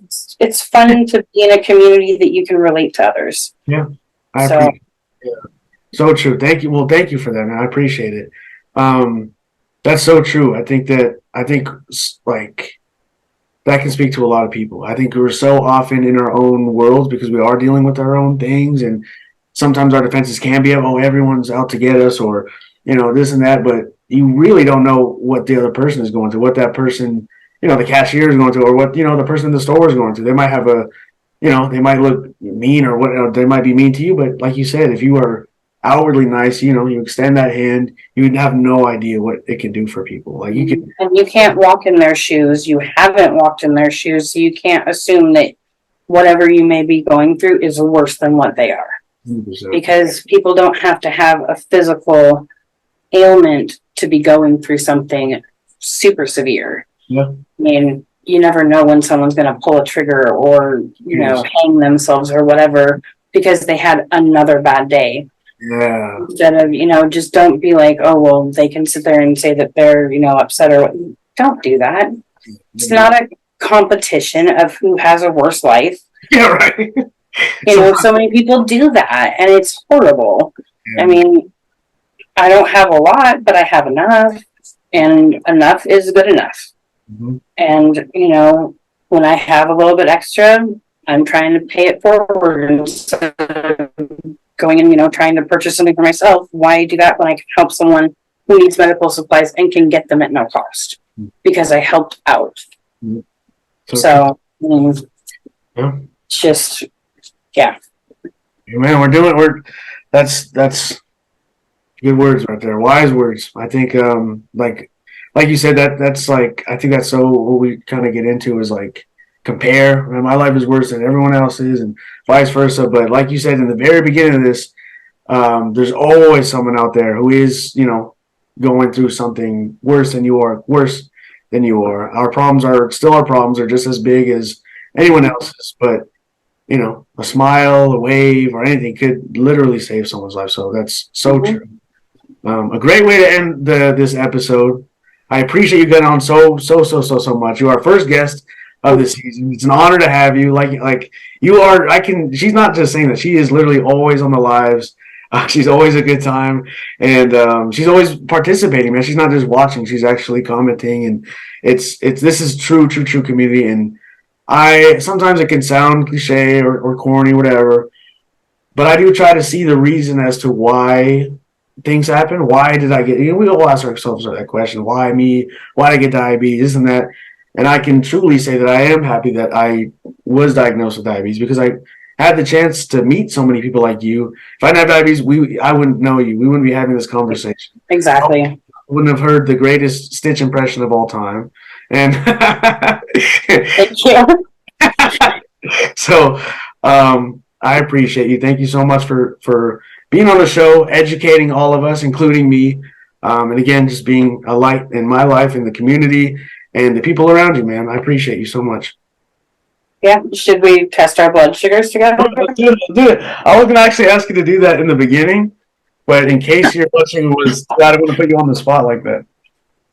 it's fun to be in a community that you can relate to others. Yeah. So true. Thank you. Well, thank you for that, man. I appreciate it. That's so true. I think like that can speak to a lot of people. I think we're so often in our own worlds because we are dealing with our own things, and sometimes our defenses can be, everyone's out to get us, or this and that. But you really don't know what the other person is going through, what that person, the cashier is going through, or what the person in the store is going through. They might have they might look mean, or they might be mean to you. But like you said, if you are outwardly nice, you extend that hand, you have no idea what it can do for people. Like you can, and you can't walk in their shoes. You haven't walked in their shoes, so you can't assume that whatever you may be going through is worse than what they are. 100%. Because people don't have to have a physical ailment to be going through something super severe. Yeah. I mean, you never know when someone's going to pull a trigger or hang themselves or whatever because they had another bad day. Yeah. Instead of, just don't be like, oh, well, they can sit there and say that they're, upset or what. Don't do that. It's not a competition of who has a worse life. Yeah, right. So many people do that and it's horrible. Yeah. I mean, I don't have a lot, but I have enough, and enough is good enough. Mm-hmm. And, when I have a little bit extra, I'm trying to pay it forward instead of going and, trying to purchase something for myself. Why do that when I can help someone who needs medical supplies and can get them at no cost? Because I helped out. So, yeah. it's just, yeah. Man, that's good words right there. Wise words. I think, like you said, that's like, I think that's so what we kind of get into is like compare. Man, my life is worse than everyone else's and vice versa. But like you said in the very beginning of this, there's always someone out there who is, going through something worse than you are, worse than you are. Our problems are still our problems are just as big as anyone else's, but a smile, a wave, or anything could literally save someone's life. So that's so true. A great way to end this episode. I appreciate you getting on so much. You are our first guest of the season. It's an honor to have you. Like you are. She's not just saying that. She is literally always on the lives. She's always a good time, and she's always participating. Man, she's not just watching; she's actually commenting, and it's this is true community. And sometimes it can sound cliche or corny, whatever, but I do try to see the reason as to why things happen. Why did I get? We all ask ourselves that question: Why me? Why did I get diabetes? Isn't that? And I can truly say that I am happy that I was diagnosed with diabetes because I had the chance to meet so many people like you. If I didn't have diabetes, I wouldn't know you. We wouldn't be having this conversation. Exactly. I wouldn't have heard the greatest Stitch impression of all time. And Thank you. So I appreciate you. Thank you so much for being on the show, educating all of us, including me. And again, just being a light in my life, in the community, and the people around you, man. I appreciate you so much. Yeah. Should we test our blood sugars together? Do it. I was going to actually ask you to do that in the beginning, but in case your blood sugar was, I don't want to put you on the spot like that.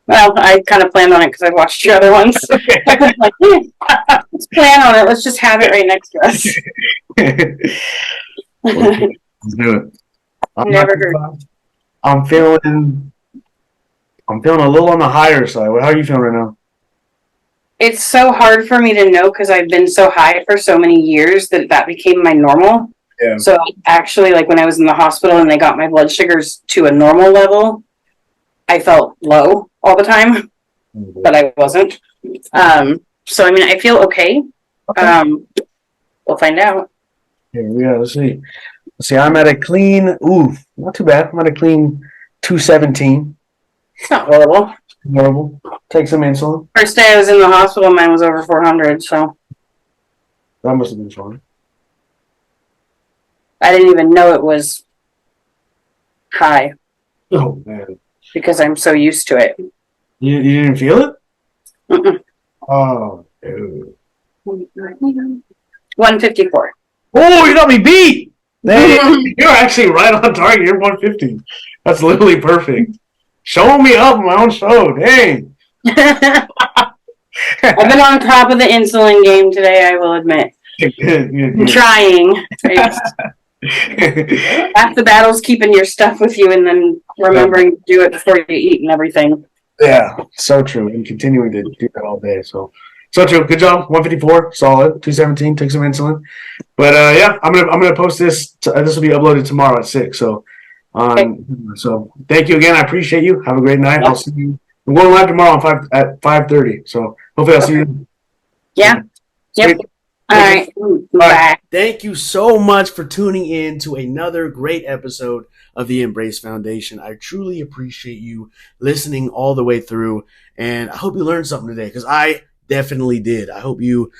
Well, I kind of planned on it because I watched your other ones. I was like, let's plan on it. Let's just have it right next to us. Let's do it. Never heard. I'm feeling a little on the higher side. How are you feeling right now? It's so hard for me to know because I've been so high for so many years that became my normal. Yeah. So actually, like when I was in the hospital and they got my blood sugars to a normal level, I felt low all the time, but I wasn't. So I mean, I feel okay. We'll find out. Yeah, let's see. I'm at a clean. Not too bad. I'm at a clean 217. It's not horrible. Horrible. Take some insulin. First day I was in the hospital, mine was over 400. So That must have been fun. I didn't even know it was high Oh man. because I'm so used to it. You didn't feel it? Mm-mm. Oh, dude. 154. Oh, you got me beat. Man, you're actually right on target. You're 150. That's literally perfect. Showing me up on my own show. Dang. I've been on top of the insulin game today, I will admit. I'm trying. Half the battle's keeping your stuff with you and then remembering to do it before you eat and everything. Yeah, so true. And continuing to do that all day. So true. Good job. 154, solid. 217. Took some insulin. But yeah, I'm gonna post this. This will be uploaded tomorrow at 6. So so thank you again. I appreciate you. Have a great night. I'll see you. We're going live tomorrow at 5:30. So hopefully I'll see you. Yeah. Yep. All right. Bye. Thank you so much for tuning in to another great episode of the Embrace Foundation. I truly appreciate you listening all the way through, and I hope you learned something today because I definitely did. I hope you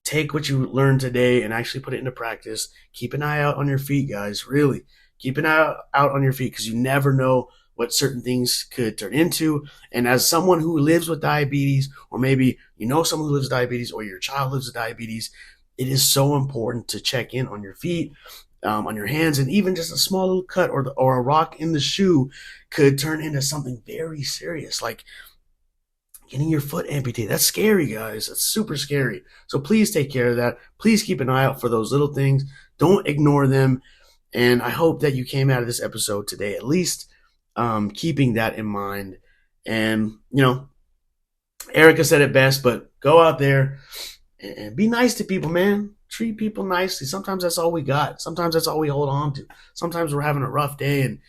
take what you learned today and actually put it into practice. Keep an eye out on your feet, guys. Really, keep an eye out on your feet because you never know what certain things could turn into. And as someone who lives with diabetes, or maybe you know someone who lives with diabetes, or your child lives with diabetes, it is so important to check in on your feet, on your hands, and even just a small little cut or a rock in the shoe could turn into something very serious, like getting your foot amputated. That's scary, guys. That's super scary. So please take care of that. Please keep an eye out for those little things. Don't ignore them. And I hope that you came out of this episode today at least keeping that in mind. And, Eureka said it best, but go out there and be nice to people, man. Treat people nicely. Sometimes that's all we got. Sometimes that's all we hold on to. Sometimes we're having a rough day and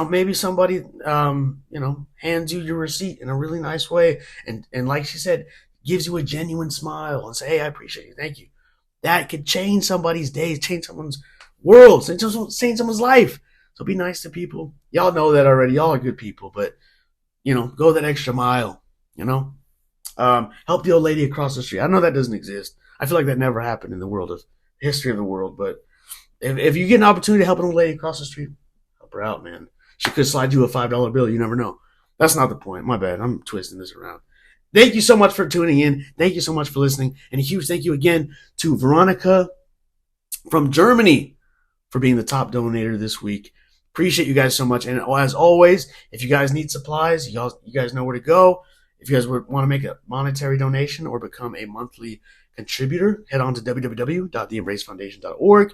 maybe somebody, hands you your receipt in a really nice way. And like she said, gives you a genuine smile and say, hey, I appreciate you. Thank you. That could change somebody's days, change someone's world, change someone's life. So be nice to people. Y'all know that already. Y'all are good people, but, go that extra mile, help the old lady across the street. I know that doesn't exist. I feel like that never happened in the world of history of the world, but if you get an opportunity to help an old lady across the street, help her out, man. She could slide you a $5 bill. You never know. That's not the point. My bad. I'm twisting this around. Thank you so much for tuning in. Thank you so much for listening. And a huge thank you again to Veronica from Germany for being the top donator this week. Appreciate you guys so much. And as always, if you guys need supplies, you guys know where to go. If you guys want to make a monetary donation or become a monthly contributor, head on to www.theembracefoundation.org.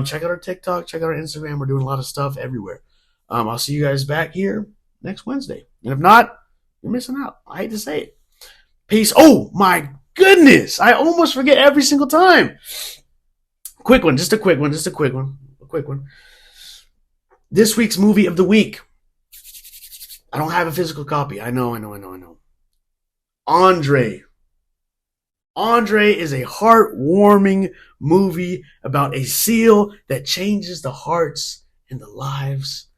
Check out our TikTok, check out our Instagram. We're doing a lot of stuff everywhere. I'll see you guys back here next Wednesday. And if not, you're missing out. I hate to say it. Peace. Oh my goodness. I almost forget every single time. Just a quick one. This week's movie of the week. I don't have a physical copy. I know. Andre is a heartwarming movie about a seal that changes the hearts and the lives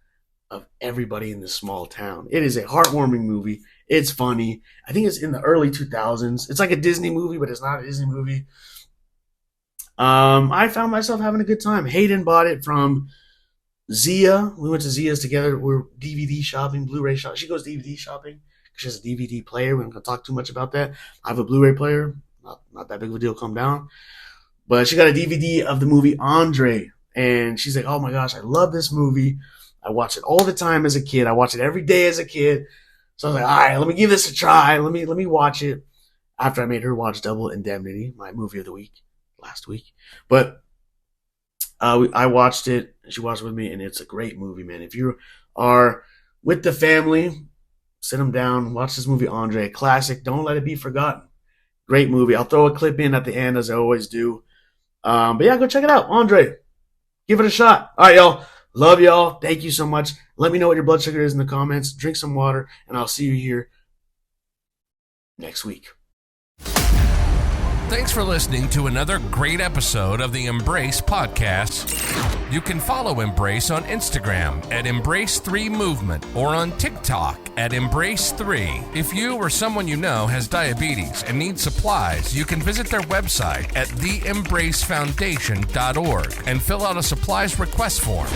of everybody in this small town. It is a heartwarming movie. It's funny. I think it's in the early 2000s. It's like a Disney movie, but it's not a Disney movie. I found myself having a good time. Hayden bought it from Zia. We went to Zia's together. We're DVD shopping, Blu-ray shopping. She goes DVD shopping because she has a DVD player. We're not going to talk too much about that. I have a Blu-ray player. Not that big of a deal. Calm down. But she got a DVD of the movie Andre. And she's like, oh my gosh, I love this movie. I watch it all the time as a kid. I watch it every day as a kid. So I was like, all right, let me give this a try. Let me watch it. After I made her watch Double Indemnity, my movie of the week last week. But I watched it. She watched it with me, and it's a great movie, man. If you are with the family, sit them down, watch this movie Andre. Classic. Don't let it be forgotten. Great movie. I'll throw a clip in at the end, as I always do. But yeah, go check it out. Andre. Give it a shot. All right, y'all. Love y'all. Thank you so much. Let me know what your blood sugar is in the comments. Drink some water, and I'll see you here next week. Thanks for listening to another great episode of the Embrace Podcast. You can follow Embrace on Instagram at Embrace3Movement or on TikTok at Embrace3. If you or someone you know has diabetes and needs supplies, you can visit their website at theembracefoundation.org and fill out a supplies request form.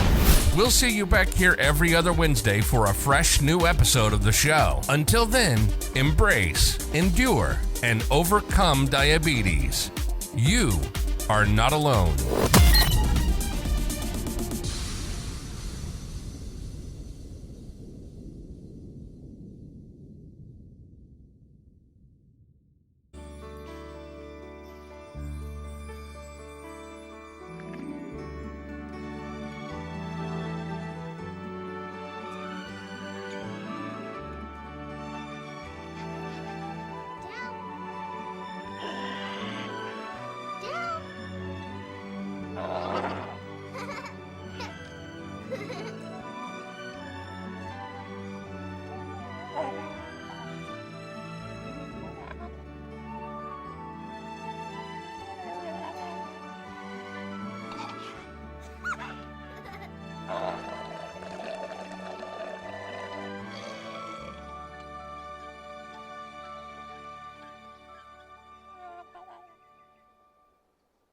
We'll see you back here every other Wednesday for a fresh new episode of the show. Until then, embrace, endure, and overcome diabetes. You are not alone.